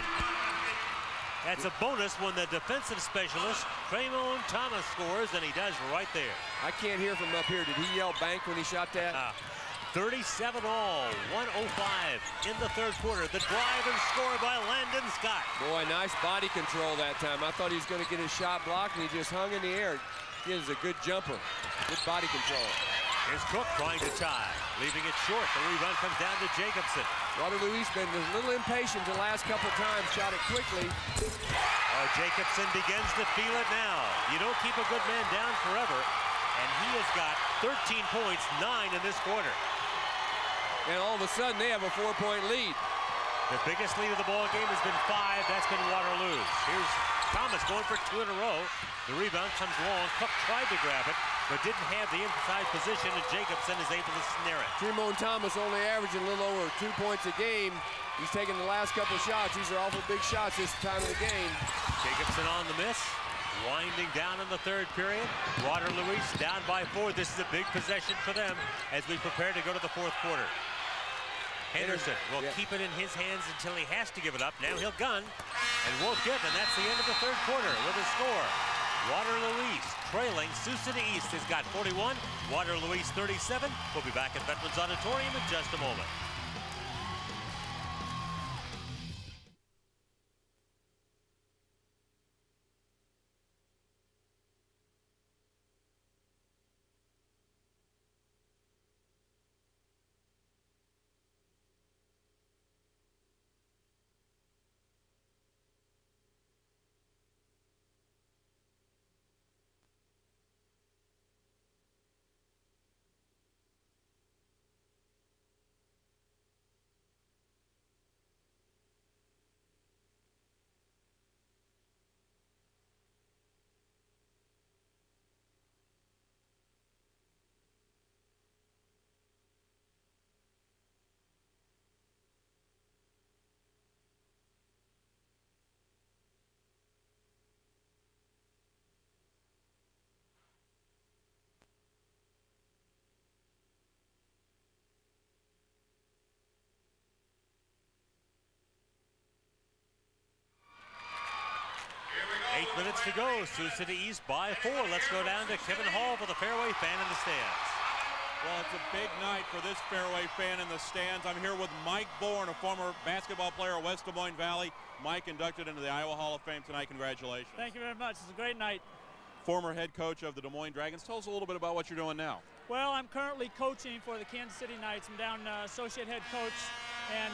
That's a bonus when the defensive specialist, Tremon Thomas, scores, and he does right there. I can't hear from up here. Did he yell bank when he shot that? 37 all, 105 in the third quarter. The drive and score by Landon Scott. Boy, nice body control that time. I thought he was going to get his shot blocked, and he just hung in the air. He is a good jumper. Good body control. Here's Cook trying to tie, leaving it short. The rebound comes down to Jacobson. Waterloo East been a little impatient the last couple times, shot it quickly. Oh, Jacobson begins to feel it now. You don't keep a good man down forever, and he has got 13 points, 9 in this quarter. And all of a sudden, they have a 4-point lead. The biggest lead of the ball game has been 5. That's been Waterloo's. Here's Thomas going for 2 in a row. The rebound comes long. Cook tried to grab it, but didn't have the inside position, and Jacobson is able to snare it. Tremon Thomas only averaging a little over 2 points a game. He's taking the last couple shots. These are awful big shots this time of the game. Jacobson on the miss. Winding down in the third period. Waterloo East down by 4. This is a big possession for them as we prepare to go to the fourth quarter. Henderson will keep it in his hands until he has to give it up. Now he'll gun and won't get, and that's the end of the third quarter with a score. Waterloo East trailing. Sioux City East has got 41. Waterloo East 37. We'll be back at Veterans Auditorium in just a moment. Minutes to go. Sioux City East by 4. Let's go down to Kevin Hall for the Fairway fan in the stands. Well, it's a big night for this Fairway fan in the stands. I'm here with Mike Bourne, a former basketball player at West Des Moines Valley. Mike inducted into the Iowa Hall of Fame tonight. Congratulations. Thank you very much. It's a great night. Former head coach of the Des Moines Dragons. Tell us a little bit about what you're doing now. Well, I'm currently coaching for the Kansas City Knights. I'm down associate head coach, and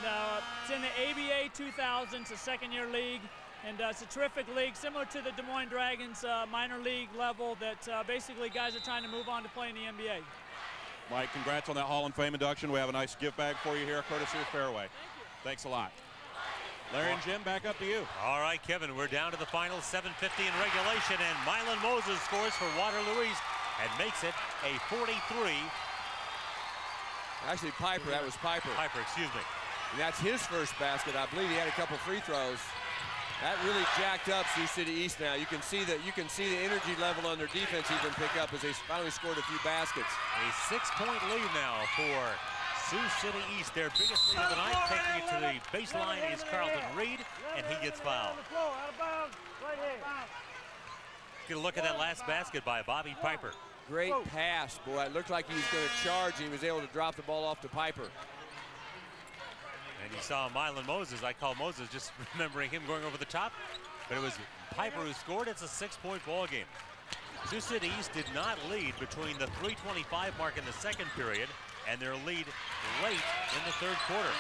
it's in the ABA 2000. It's a second-year league. And it's a terrific league, similar to the Des Moines Dragons minor league level that basically guys are trying to move on to play in the NBA. Mike, congrats on that Hall of Fame induction. We have a nice gift bag for you here, courtesy of Fairway. Thanks a lot. Larry and Jim, back up to you. All right, Kevin, we're down to the final 7:50 in regulation, and Mylan Moses scores for Waterloo East and makes it a 43. Actually, Piper, that was Piper. Piper, excuse me. And that's his first basket. I believe he had a couple free throws. That really jacked up Sioux City East now. You can see the energy level on their defense even pick up as they finally scored a few baskets. A 6-point lead now for Sioux City East. Their biggest lead of the night. Taking it to the baseline is Carlton Reed, and he gets fouled. Get a look at that last basket by Bobby Piper. Great pass, boy. It looked like he was going to charge, and he was able to drop the ball off to Piper. And you saw Mylan Moses. I call Moses just remembering him going over the top. But it was Piper who scored. It's a 6-point ball game. Sioux City East did not lead between the 3:25 mark in the second period and their lead late in the third quarter.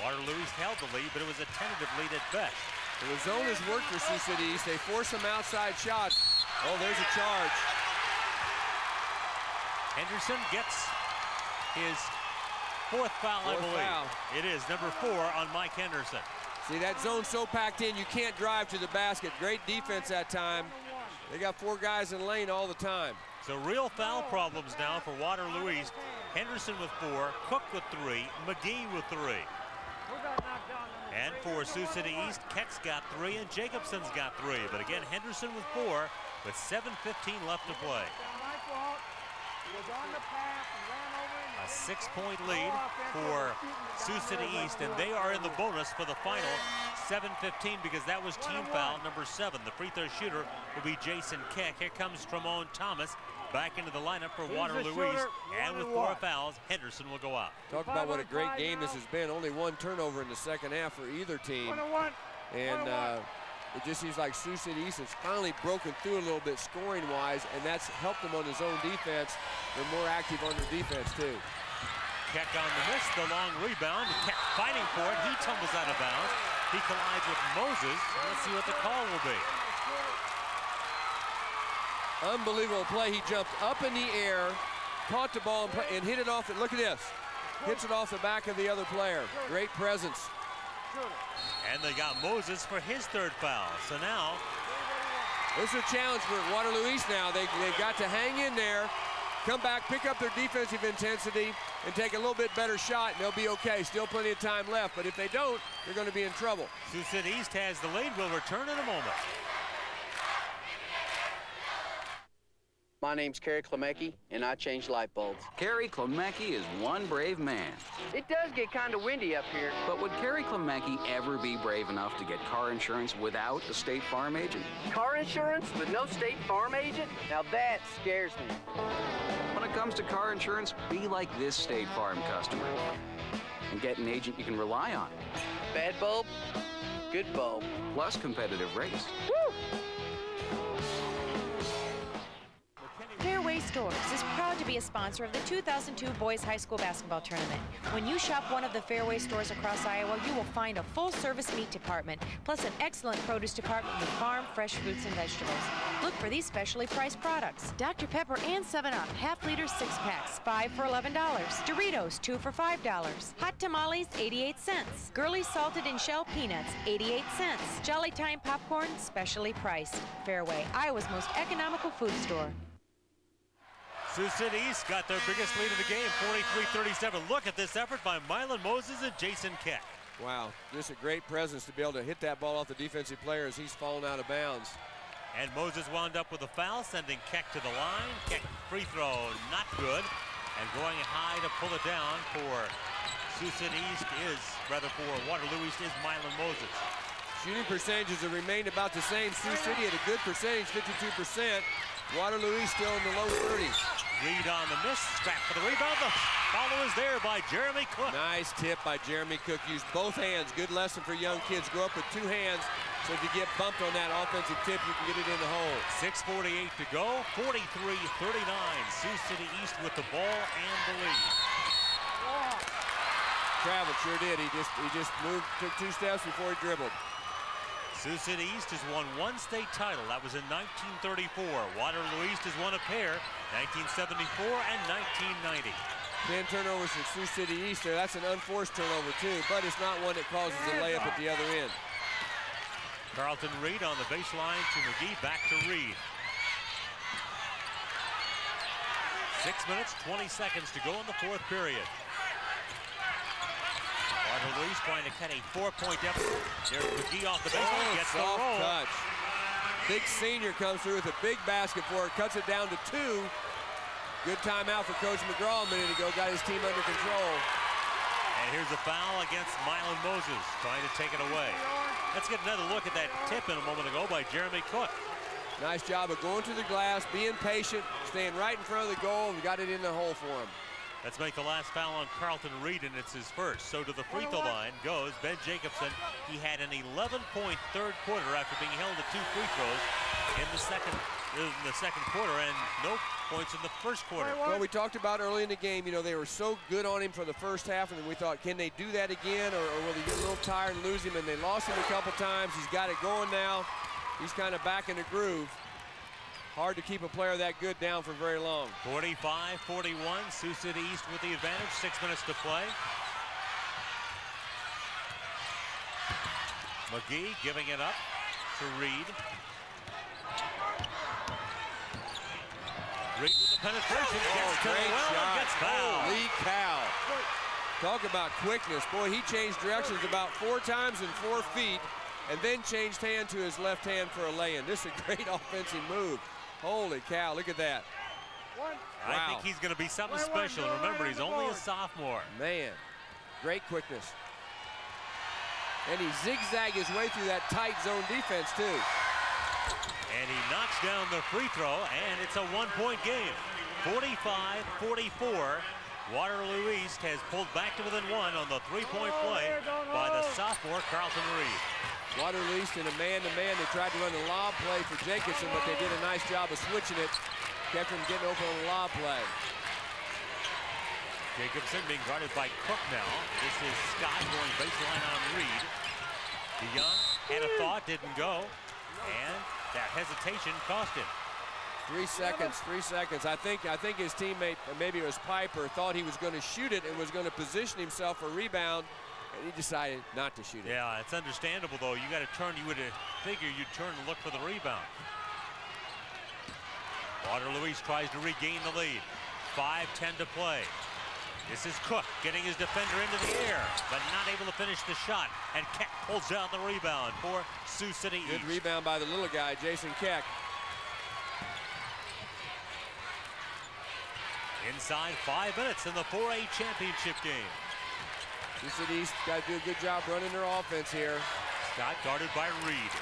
Waterloo East held the lead, but it was a tentative lead at best. The zone has worked for Sioux City East. They force some outside shots. Oh, there's a charge. Henderson gets his fourth foul, I believe. Foul. It is number 4 on Mike Henderson. See, that zone's so packed in, you can't drive to the basket. Great defense that time. They got 4 guys in the lane all the time. So real foul problems now for Waterloo East. Henderson with 4, Cook with 3, McGee with 3. And for Sioux City East, Keck's got 3 and Jacobson's got 3. But again, Henderson with 4 with 7:15 left to play. A 6-point lead for Sioux City East, and they are in the bonus for the final 7:15 because that was team foul number 7. The free throw shooter will be Jason Keck. Here comes Tremont Thomas back into the lineup for Waterloo East. And with 4 fouls, Henderson will go out. Talk about what a great game this has been. Only 1 turnover in the second half for either team. And it just seems like Sioux City East has finally broken through a little bit scoring-wise, and that's helped them on his own defense. They're more active on their defense, too. Keck on the miss, the long rebound. Keck fighting for it. He tumbles out of bounds. He collides with Moses. Let's see what the call will be. Unbelievable play. He jumped up in the air, caught the ball, and hit it off. Look at this. Hits it off the back of the other player. Great presence. And they got Moses for his 3rd foul. So now, this is a challenge for Waterloo East now. They've got to hang in there, come back, pick up their defensive intensity, and take a little bit better shot, and they'll be okay. Still plenty of time left, but if they don't, they're going to be in trouble. Sioux City East has the lead. We'll return in a moment. My name's Kerry Klemecki, and I change light bulbs. Kerry Klemecki is one brave man. It does get kind of windy up here. But would Kerry Klemecki ever be brave enough to get car insurance without a State Farm agent? Car insurance with no State Farm agent? Now that scares me. When it comes to car insurance, be like this State Farm customer and get an agent you can rely on. Bad bulb, good bulb. Plus competitive rates. Woo! Fairway Stores is proud to be a sponsor of the 2002 Boys High School Basketball Tournament. When you shop one of the Fairway stores across Iowa, you will find a full-service meat department, plus an excellent produce department with farm fresh fruits and vegetables. Look for these specially priced products. Dr. Pepper and 7-Up, half-liter 6-packs, 5 for $11. Doritos, 2 for $5. Hot tamales, 88 cents. Girly salted and shell peanuts, 88 cents. Jolly Time popcorn, specially priced. Fairway, Iowa's most economical food store. Sioux City East got their biggest lead of the game, 43-37. Look at this effort by Milan Moses and Jason Keck. Wow, just a great presence to be able to hit that ball off the defensive player as he's fallen out of bounds. And Moses wound up with a foul, sending Keck to the line. Keck free throw, not good. And going high to pull it down for Sioux City East for Waterloo East is Milan Moses. Shooting percentages have remained about the same. Sioux City at a good percentage, 52%. Waterloo East still in the low 30s. Reed on the miss, strap for the rebound. The follow is there by Jeremy Cook. Nice tip by Jeremy Cook. Use both hands. Good lesson for young kids. Grow up with 2 hands, so if you get bumped on that offensive tip, you can get it in the hole. 6:48 to go, 43-39. Sioux City East with the ball and the lead. Traveled, sure did. He just moved, took 2 steps before he dribbled. Sioux City East has won 1 state title. That was in 1934. Waterloo East has won a pair, 1974 and 1990. 10 turnovers for Sioux City East there. That's an unforced turnover too, but it's not one that causes a layup at the other end. Carlton Reed on the baseline to McGee, back to Reed. 6 minutes, 20 seconds to go in the 4th period. Waterloo East trying to cut a 4-point deficit. There's McGee off the baseline, gets the roll. Touch. Big senior comes through with a big basket for it, cuts it down to 2. Good timeout for Coach McGraw a minute ago, got his team under control. And here's a foul against Milan Moses, trying to take it away. Let's get another look at that tip in a moment ago by Jeremy Cook. Nice job of going to the glass, being patient, staying right in front of the goal, and got it in the hole for him. Let's make the last foul on Carlton Reed, and it's his first. So to the free throw line goes Ben Jacobson. He had an 11-point 3rd quarter after being held to 2 free throws in the second quarter, and no points in the 1st quarter. Well, we talked about early in the game, you know, they were so good on him for the 1st half, and then we thought, can they do that again, or will they get a little tired and lose him? And they lost him a couple times. He's got it going now. He's kind of back in the groove. Hard to keep a player that good down for very long. 45-41, Sioux City East with the advantage, 6 minutes to play. McGee giving it up to Reed. Reed with the penetration, gets to the well and gets fouled. Holy cow. Talk about quickness. Boy, he changed directions about 4 times in 4 feet and then changed hand to his left hand for a lay-in. This is a great offensive move. Holy cow, look at that. Wow. I think he's going to be something special. Remember, he's only a sophomore. Man, great quickness. And he zigzagged his way through that tight zone defense, too. And he knocks down the free throw, and it's a one-point game. 45-44. Waterloo East has pulled back to within one on the three-point play by the sophomore Carlton Reed. Waterloo East in a man-to-man. They tried to run a lob play for Jacobson, but they did a nice job of switching it. Kept him getting open on a lob play. Jacobson being guarded by Cook now. This is Scott going baseline on Reed. DeYoung had a thought, didn't go, and that hesitation cost him. 3 seconds, 3 seconds. I think his teammate, maybe it was Piper, thought he was going to shoot it and was going to position himself for rebound, and he decided not to shoot it. Yeah, it's understandable though. You got to turn. You would figure you'd turn and look for the rebound. Waterloo East tries to regain the lead. 5:10 to play. This is Cook getting his defender into the air, but not able to finish the shot. And Keck pulls out the rebound for Sioux City East. Good rebound by the little guy, Jason Keck. Inside 5 minutes in the 4A championship game. Sioux City East got to do a good job running their offense here. Scott guarded by Reed.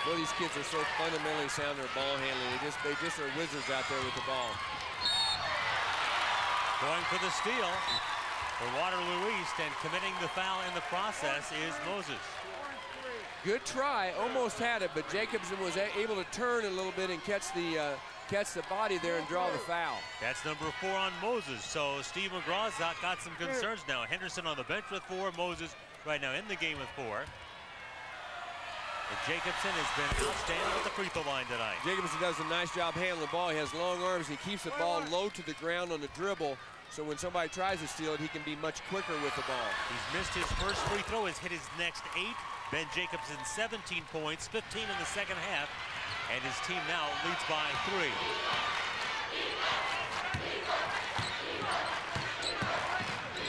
Boy, these kids are so fundamentally sound in their ball handling. They just are wizards out there with the ball. Going for the steal for Waterloo East, and committing the foul in the process is Moses. Good try, almost had it, but Jacobson was able to turn a little bit and catch the body there and draw the foul. That's number 4 on Moses. So Steve McGraw's got some concerns now. Henderson on the bench with 4, Moses right now in the game with 4. And Jacobson has been outstanding at the free throw line tonight. Jacobson does a nice job handling the ball. He has long arms. He keeps the ball low to the ground on the dribble, so when somebody tries to steal it, he can be much quicker with the ball. He's missed his first free throw, has hit his next 8. Ben Jacobson 17 points, 15 in the second half, and his team now leads by 3.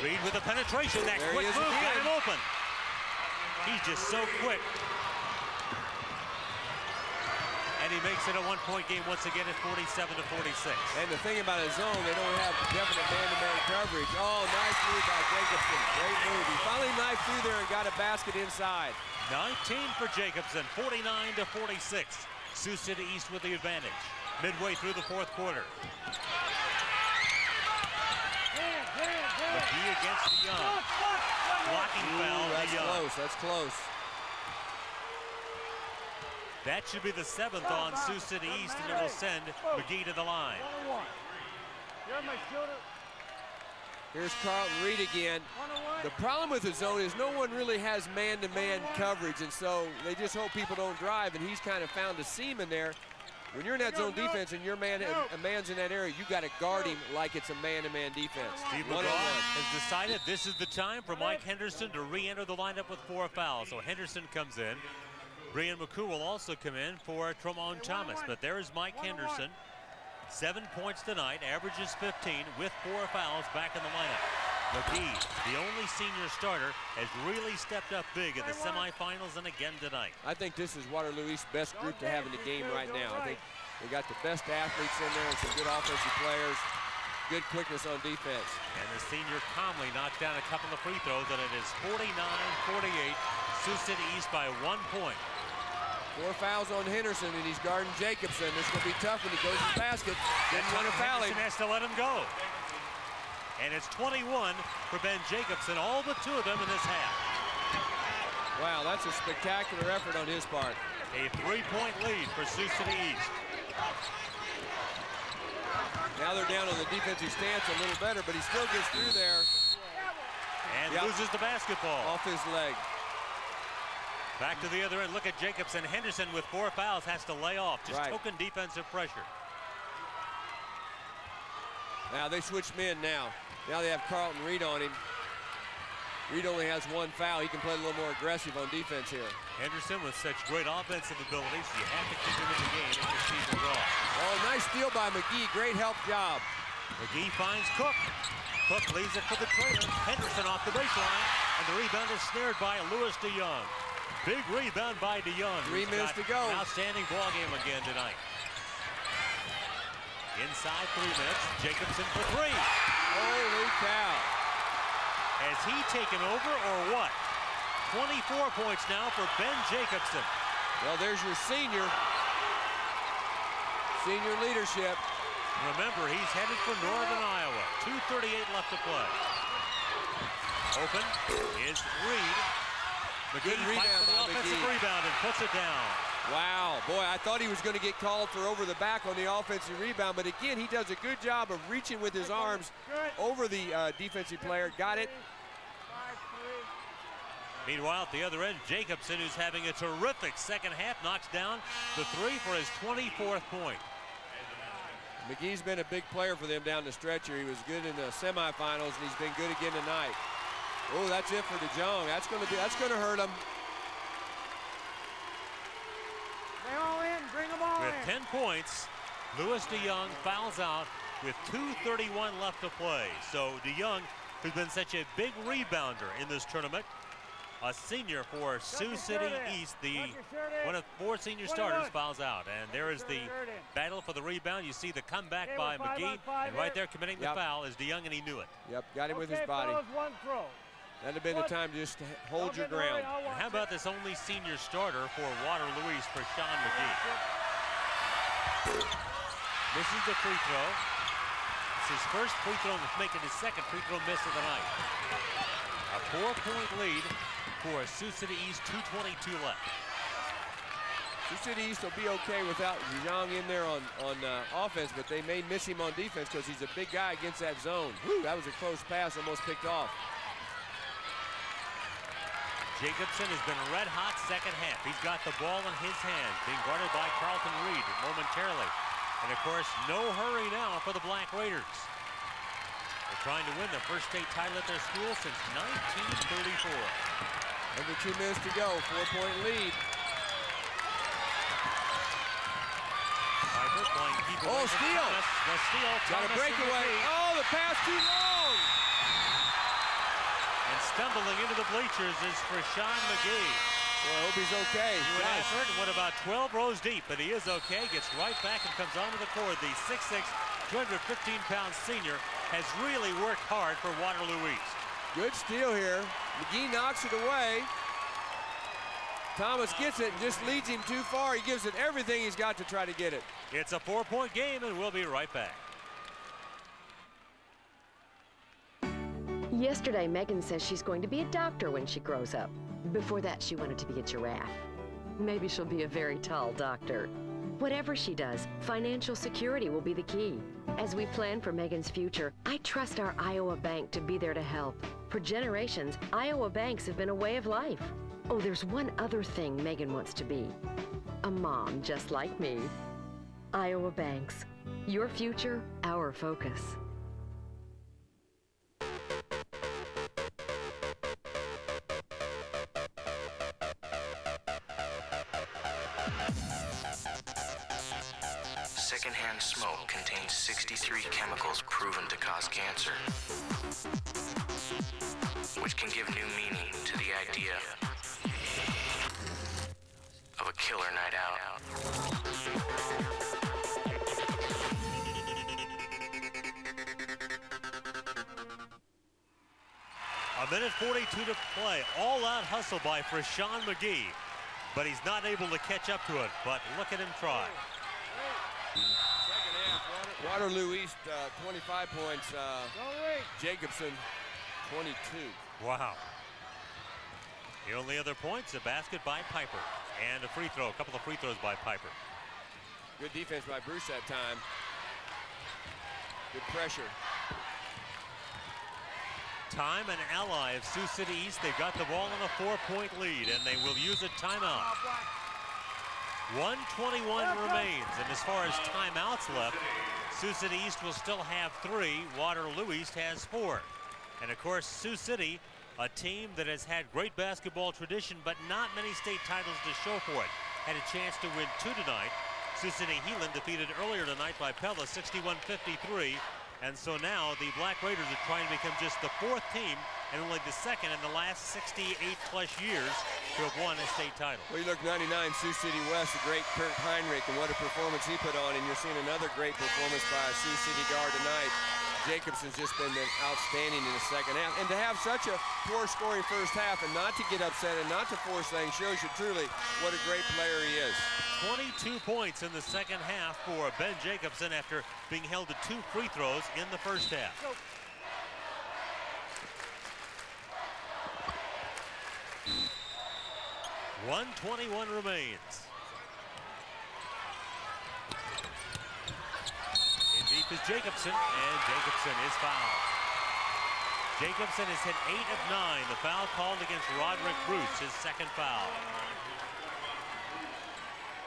Reed with the penetration, that there quick move got him open. He's just so quick. And he makes it a one-point game once again at 47-46. And the thing about a zone, they don't have definite man-to-man coverage. Oh, nice move by Jacobson. Great move. He finally knifed through there and got a basket inside. 19 for Jacobson, 49-46. Sioux City East with the advantage. Midway through the 4th quarter. McGee against DeYoung. Blocking foul. That's close. That's close. That should be the 7th on Sioux City East, and it will send McGee to the line. Here's Carlton Reed again. The problem with the zone is no one really has man-to-man coverage, and so they just hope people don't drive, and he's kind of found a seam in there. When you're in that zone defense and your man's in that area, you got to guard him like it's a man-to-man defense. Steve McGraw has decided this is the time for Mike Henderson to re-enter the lineup with 4 fouls. So Henderson comes in. Brian McCoo will also come in for Tremont Thomas. But there is Mike Henderson. 7 points tonight, averages 15 with 4 fouls back in the lineup. McGee, the only senior starter, has really stepped up big in the semifinals and again tonight. I think this is Waterloo East's best group to have in the game right now. I think they got the best athletes in there and some good offensive players, good quickness on defense. And the senior calmly knocked down a couple of free throws, and it is 49-48. Sioux City East by 1 point. 4 fouls on Henderson, and he's guarding Jacobson. This is going to be tough when he goes to the basket. Didn't want to foul him. Henderson has to let him go. And it's 21 for Ben Jacobson, all but 2 of them in this half. Wow, that's a spectacular effort on his part. A 3-point lead for Sioux City East. Now they're down on the defensive stance a little better, but he still gets through there. And loses the basketball. Off his leg. Back to the other end. Look at Jacobson. Henderson with 4 fouls has to lay off. Just token defensive pressure. Now they switch men now. Now they have Carlton Reed on him. Reed only has 1 foul. He can play a little more aggressive on defense here. Henderson with such great offensive abilities, you have to keep him in the game if you're Steve McGraw. Oh, nice steal by McGee. Great help job. McGee finds Cook. Cook leaves it for the trailer. Henderson off the baseline, and the rebound is snared by Lewis DeYoung. Big rebound by DeYoung. 3 minutes to go. An outstanding ball game again tonight. Inside 3 minutes, Jacobson for 3. Holy cow. Has he taken over or what? 24 points now for Ben Jacobson. Well, there's your senior leadership. Remember, he's headed for Northern Iowa. 2:38 left to play. Open is Reed. Good rebound for the by offensive McGee. rebound and puts it down. Wow, boy, I thought he was going to get called for over the back on the offensive rebound, but again, he does a good job of reaching with his arms over the defensive player. Got it. Meanwhile, at the other end, Jacobson, who's having a terrific second half, knocks down the three for his 24th point. McGee's been a big player for them down the stretch here. He was good in the semifinals, and he's been good again tonight. Oh, that's it for DeJong. That's going to hurt him. Bring all in. Bring them all With in. 10 points, Louis DeJong fouls out with 2:31 left to play. So DeJong, who's been such a big rebounder in this tournament, a senior for Sioux City East, one of 4 senior starters, fouls out. And there is the battle for the rebound. You see the comeback by McGee, and right there committing the foul is DeJong, and he knew it. Yep, got him with his body. One throw. That'd have been the time to just hold your ground. And how about this only senior starter for Waterloo East for Sean McGee? This is the free throw. It's his first free throw and making his second free throw miss of the night. A 4-point lead for Sioux City East, 2:22 left. Sioux City East will be okay without DeJong in there on offense, but they may miss him on defense because he's a big guy against that zone. Whew, that was a close pass, almost picked off. Jacobson has been red hot second half. He's got the ball in his hand, being guarded by Carlton Reed momentarily. And of course, no hurry now for the Black Raiders. They're trying to win the first state title at their school since 1934. Under 2 minutes to go, 4-point lead. Piper playing keep away from steal. Thomas. The steal. Got a breakaway. Oh, the pass too long. And stumbling into the bleachers is Sean McGee. Well, I hope he's okay. He went effort and went about 12 rows deep, but he is okay. Gets right back and comes onto the court. The 6'6", 215-pound senior has really worked hard for Waterloo East. Good steal here. McGee knocks it away. Thomas gets it and just leads him too far. He gives it everything he's got to try to get it. It's a 4-point game, and we'll be right back. Yesterday, Megan says she's going to be a doctor when she grows up. Before that, she wanted to be a giraffe. Maybe she'll be a very tall doctor. Whatever she does, financial security will be the key. As we plan for Megan's future, I trust our Iowa Bank to be there to help. For generations, Iowa banks have been a way of life. Oh, there's one other thing Megan wants to be. A mom just like me. Iowa Banks. Your future, our focus. Secondhand smoke contains 63 chemicals proven to cause cancer, which can give new meaning to the idea of a killer night out. A minute 42 to play. All-out hustle by Sean McGee, but he's not able to catch up to it. But look at him try. Second half, Waterloo East 25 points. Jacobson 22. Wow. The only other points, a basket by Piper and a free throw, a couple of free throws by Piper. Good defense by Bruce that time. Good pressure. Time, an ally of Sioux City East. They've got the ball in a 4-point lead, and they will use a timeout. 1:21 remains, and as far as timeouts left, Sioux City East will still have 3. Waterloo East has 4. And of course, Sioux City, a team that has had great basketball tradition, but not many state titles to show for it, had a chance to win 2 tonight. Sioux City Heelan defeated earlier tonight by Pella 61-53. And so now the Black Raiders are trying to become just the 4th team and only the 2nd in the last 68+ years to have won a state title. Well, you look 99, Sioux City West, the great Kurt Heinrich, and what a performance he put on. And you're seeing another great performance by a Sioux City guard tonight, Jacobson's just been outstanding in the second half. And to have such a poor scoring first half and not to get upset and not to force things shows you truly what a great player he is. 22 points in the second half for Ben Jacobson after being held to 2 free throws in the first half. 1:21 remains. In deep is Jacobson, and Jacobson is fouled. Jacobson has hit 8 of 9. The foul called against Roderick Bruce, his second foul.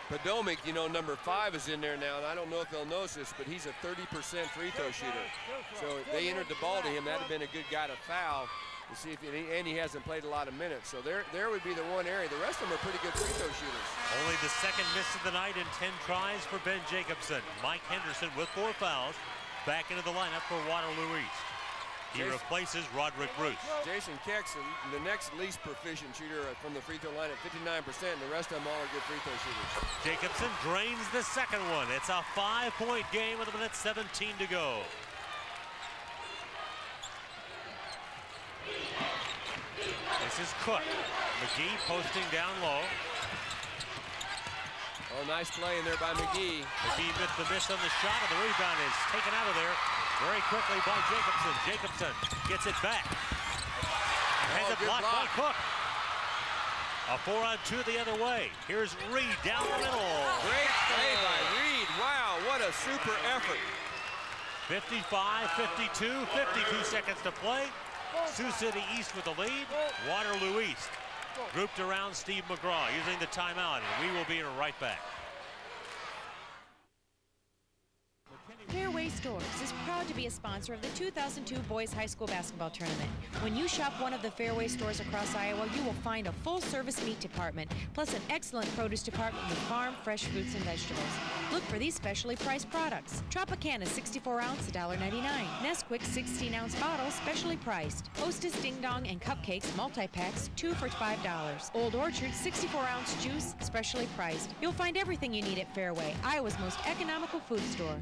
Podomic, you know, number 5 is in there now, and I don't know if they'll notice this, but he's a 30% free throw shooter. So if they entered the ball to him, that'd have been a good guy to foul. To see if and he hasn't played a lot of minutes. So there would be the one area. The rest of them are pretty good free throw shooters. Only the second miss of the night in 10 tries for Ben Jacobson. Mike Henderson with 4 fouls back into the lineup for Waterloo East. He replaces Roderick Bruce. Jason Keckson, the next least proficient shooter from the free throw line at 59%, and the rest of them all are good free throw shooters. Jacobson drains the second one. It's a 5-point game with 1:17 to go. This is Cook. McGee posting down low. Oh, nice play in there by McGee. McGee missed the miss on the shot, and the rebound is taken out of there very quickly by Jacobson. Jacobson gets it back. Has it blocked by Cook. A 4-on-2 the other way. Here's Reed down the middle. Great play by Reed. Wow, what a super effort. 55-52, 52 seconds to play. Sioux City East with the lead. Waterloo East grouped around Steve McGraw using the timeout, and we will be right back. Fairway Stores is proud to be a sponsor of the 2002 Boys High School Basketball Tournament. When you shop one of the Fairway stores across Iowa, you will find a full-service meat department, plus an excellent produce department with farm fresh fruits and vegetables. Look for these specially priced products. Tropicana 64-ounce, $1.99. Nesquik 16-ounce bottles, specially priced. Hostess Ding Dong and Cupcakes multi-packs, 2 for $5. Old Orchard 64-ounce juice, specially priced. You'll find everything you need at Fairway, Iowa's most economical food store.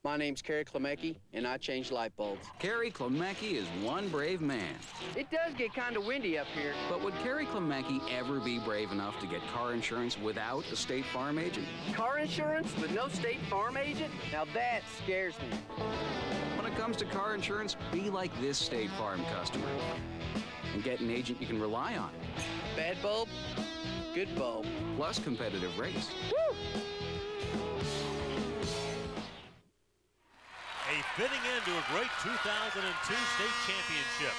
My name's Kerry Klemecki, and I change light bulbs. Kerry Klemecki is one brave man. It does get kind of windy up here. But would Kerry Klemecki ever be brave enough to get car insurance without a State Farm agent? Car insurance with no State Farm agent? Now that scares me. When it comes to car insurance, be like this State Farm customer and get an agent you can rely on. Bad bulb, good bulb. Plus competitive rates. Woo! A fitting end to a great 2002 state championship.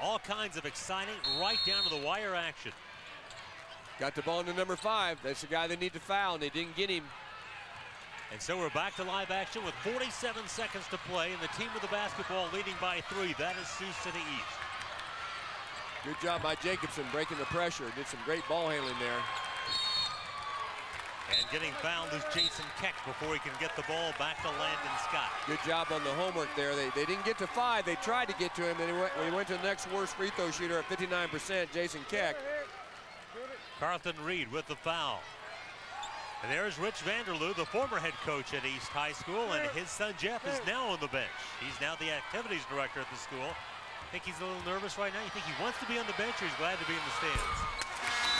All kinds of exciting, right down to the wire action. Got the ball into number 5. That's the guy they need to foul, and they didn't get him. And so we're back to live action with 47 seconds to play, and the team with the basketball leading by 3. That is Sioux City East. Good job by Jacobson breaking the pressure. Did some great ball handling there. And getting fouled is Jason Keck before he can get the ball back to Landon Scott. Good job on the homework there. They didn't get to 5. They tried to get to him. Then when he went to the next worst free throw shooter at 59%, Jason Keck. Carlton Reed with the foul. And there's Rich Vanderloo, the former head coach at East High School, and his son Jeff is now on the bench. He's now the activities director at the school. I think he's a little nervous right now. You think he wants to be on the bench, or he's glad to be in the stands?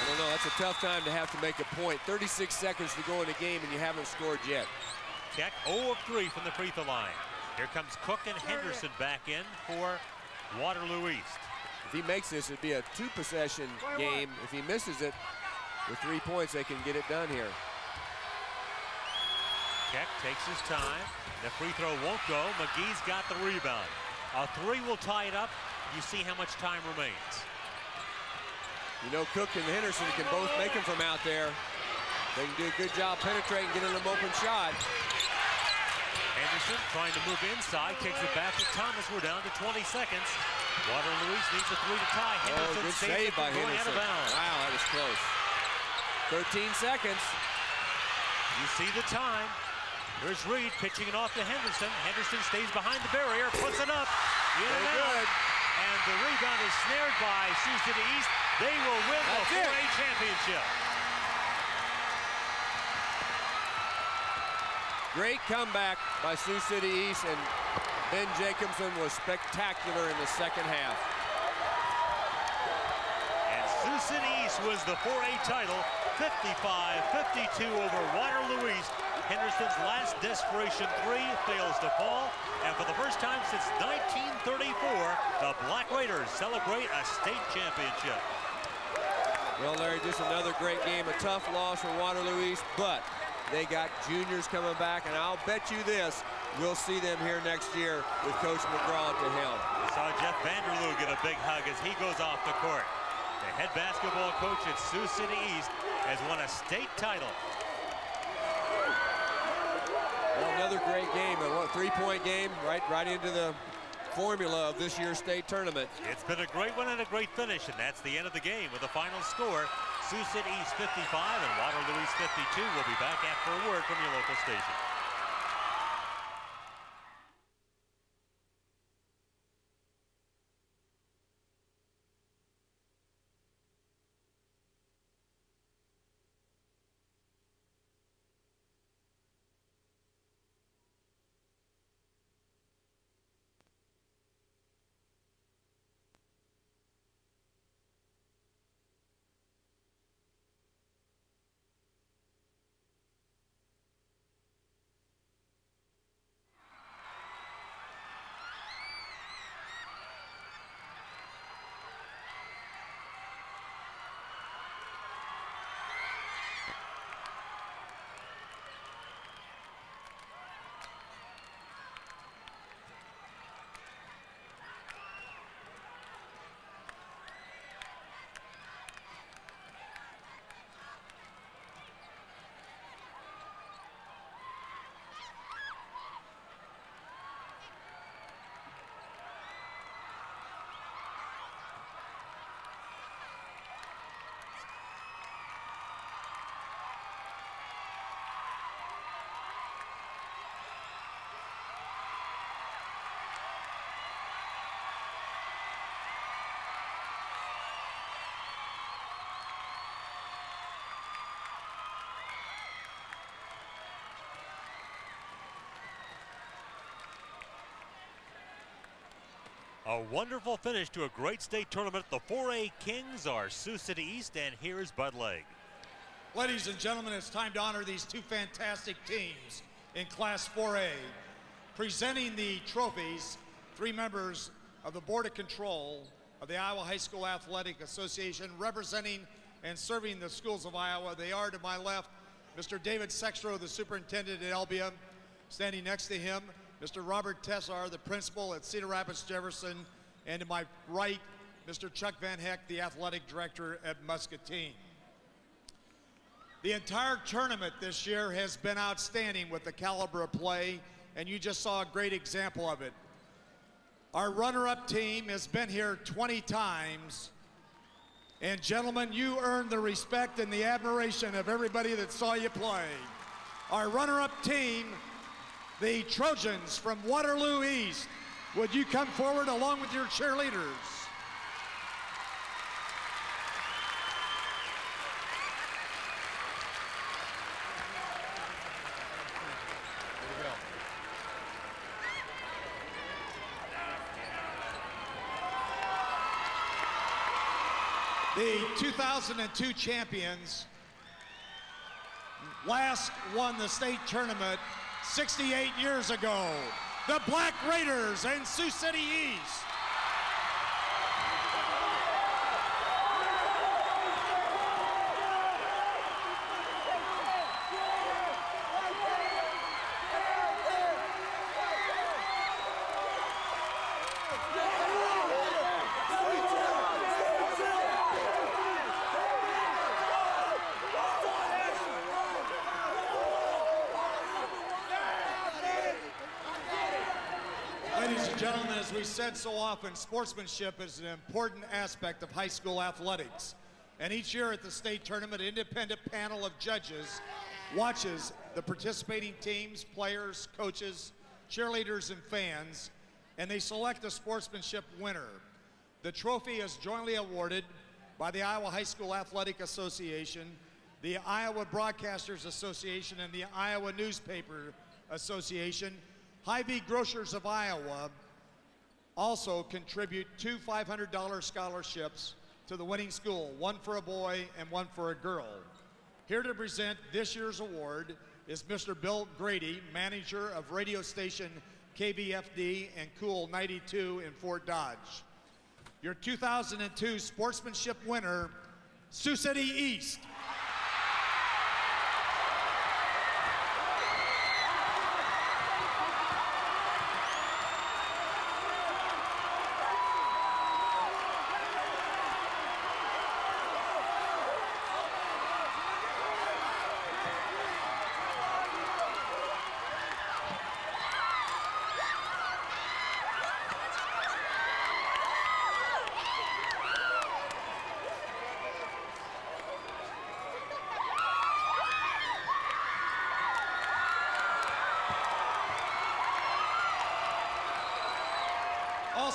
I don't know. That's a tough time to have to make a point. 36 seconds to go in the game, and you haven't scored yet. Keck 0 of 3 from the free throw line. Here comes Cook and Henderson back in for Waterloo East. If he makes this, it'd be a 2-possession game. If he misses it with 3 points, they can get it done here. Keck takes his time. The free throw won't go. McGee's got the rebound. A 3 will tie it up. You see how much time remains. You know, Cook and Henderson can both make them from out there. They can do a good job penetrating, getting an open shot. Henderson trying to move inside, kicks it back to Thomas. We're down to 20 seconds. Waterloo East needs a 3 to tie. Henderson good save by Henderson. Wow, that was close. 13 seconds. You see the time. Here's Reed pitching it off to Henderson. Henderson stays behind the barrier, puts it up. In and out. And the rebound is snared by Sioux City East. They will win the 4A championship. Great comeback by Sioux City East, and Ben Jacobson was spectacular in the second half. And Sioux City East was the 4A title, 55-52 over Waterloo East. Henderson's last desperation three fails to fall. And for the first time since 1934, the Black Raiders celebrate a state championship. Well, Larry, just another great game. A tough loss for Waterloo East, but they got juniors coming back, and I'll bet you this, we'll see them here next year with Coach McGraw at the helm. We saw Jeff Vanderloo get a big hug as he goes off the court. The head basketball coach at Sioux City East has won a state title. Well, another great game, a three-point game, right into the formula of this year's state tournament. It's been a great one and a great finish, and that's the end of the game with a final score. Sioux City East 55 and Waterloo East 52. We'll be back after a word from your local station. A wonderful finish to a great state tournament. The 4A Kings are Sioux City East, and here's Bud Legg. Ladies and gentlemen, it's time to honor these two fantastic teams in Class 4A. Presenting the trophies, three members of the Board of Control of the Iowa High School Athletic Association, representing and serving the schools of Iowa. They are, to my left, Mr. David Sextro, the superintendent at Albia. Standing next to him, Mr. Robert Tessar, the principal at Cedar Rapids Jefferson, and to my right, Mr. Chuck Van Heck, the athletic director at Muscatine. The entire tournament this year has been outstanding with the caliber of play, and you just saw a great example of it. Our runner-up team has been here 20 times, and gentlemen, you earned the respect and the admiration of everybody that saw you play. Our runner-up team, the Trojans from Waterloo East. Would you come forward along with your cheerleaders? The 2002 champions last won the state tournament 68 years ago, the Black Raiders and Sioux City East. Ladies and gentlemen, as we said so often, sportsmanship is an important aspect of high school athletics. And each year at the state tournament, an independent panel of judges watches the participating teams, players, coaches, cheerleaders, and fans, and they select a sportsmanship winner. The trophy is jointly awarded by the Iowa High School Athletic Association, the Iowa Broadcasters Association, and the Iowa Newspaper Association. Hy-Vee Grocers of Iowa also contribute 2 $500 scholarships to the winning school, one for a boy and one for a girl. Here to present this year's award is Mr. Bill Grady, manager of radio station KBFD and Cool 92 in Fort Dodge. Your 2002 Sportsmanship winner, Sioux City East.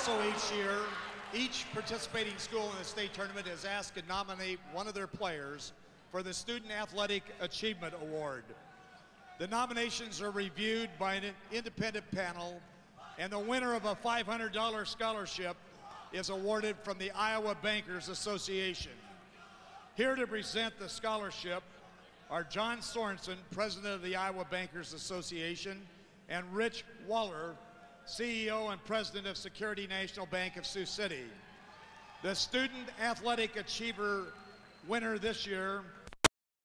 Also each year, each participating school in the state tournament is asked to nominate one of their players for the Student Athletic Achievement Award. The nominations are reviewed by an independent panel, and the winner of a $500 scholarship is awarded from the Iowa Bankers Association. Here to present the scholarship are John Sorensen, president of the Iowa Bankers Association, and Rich Waller, CEO and President of Security National Bank of Sioux City. The Student Athletic Achiever winner this year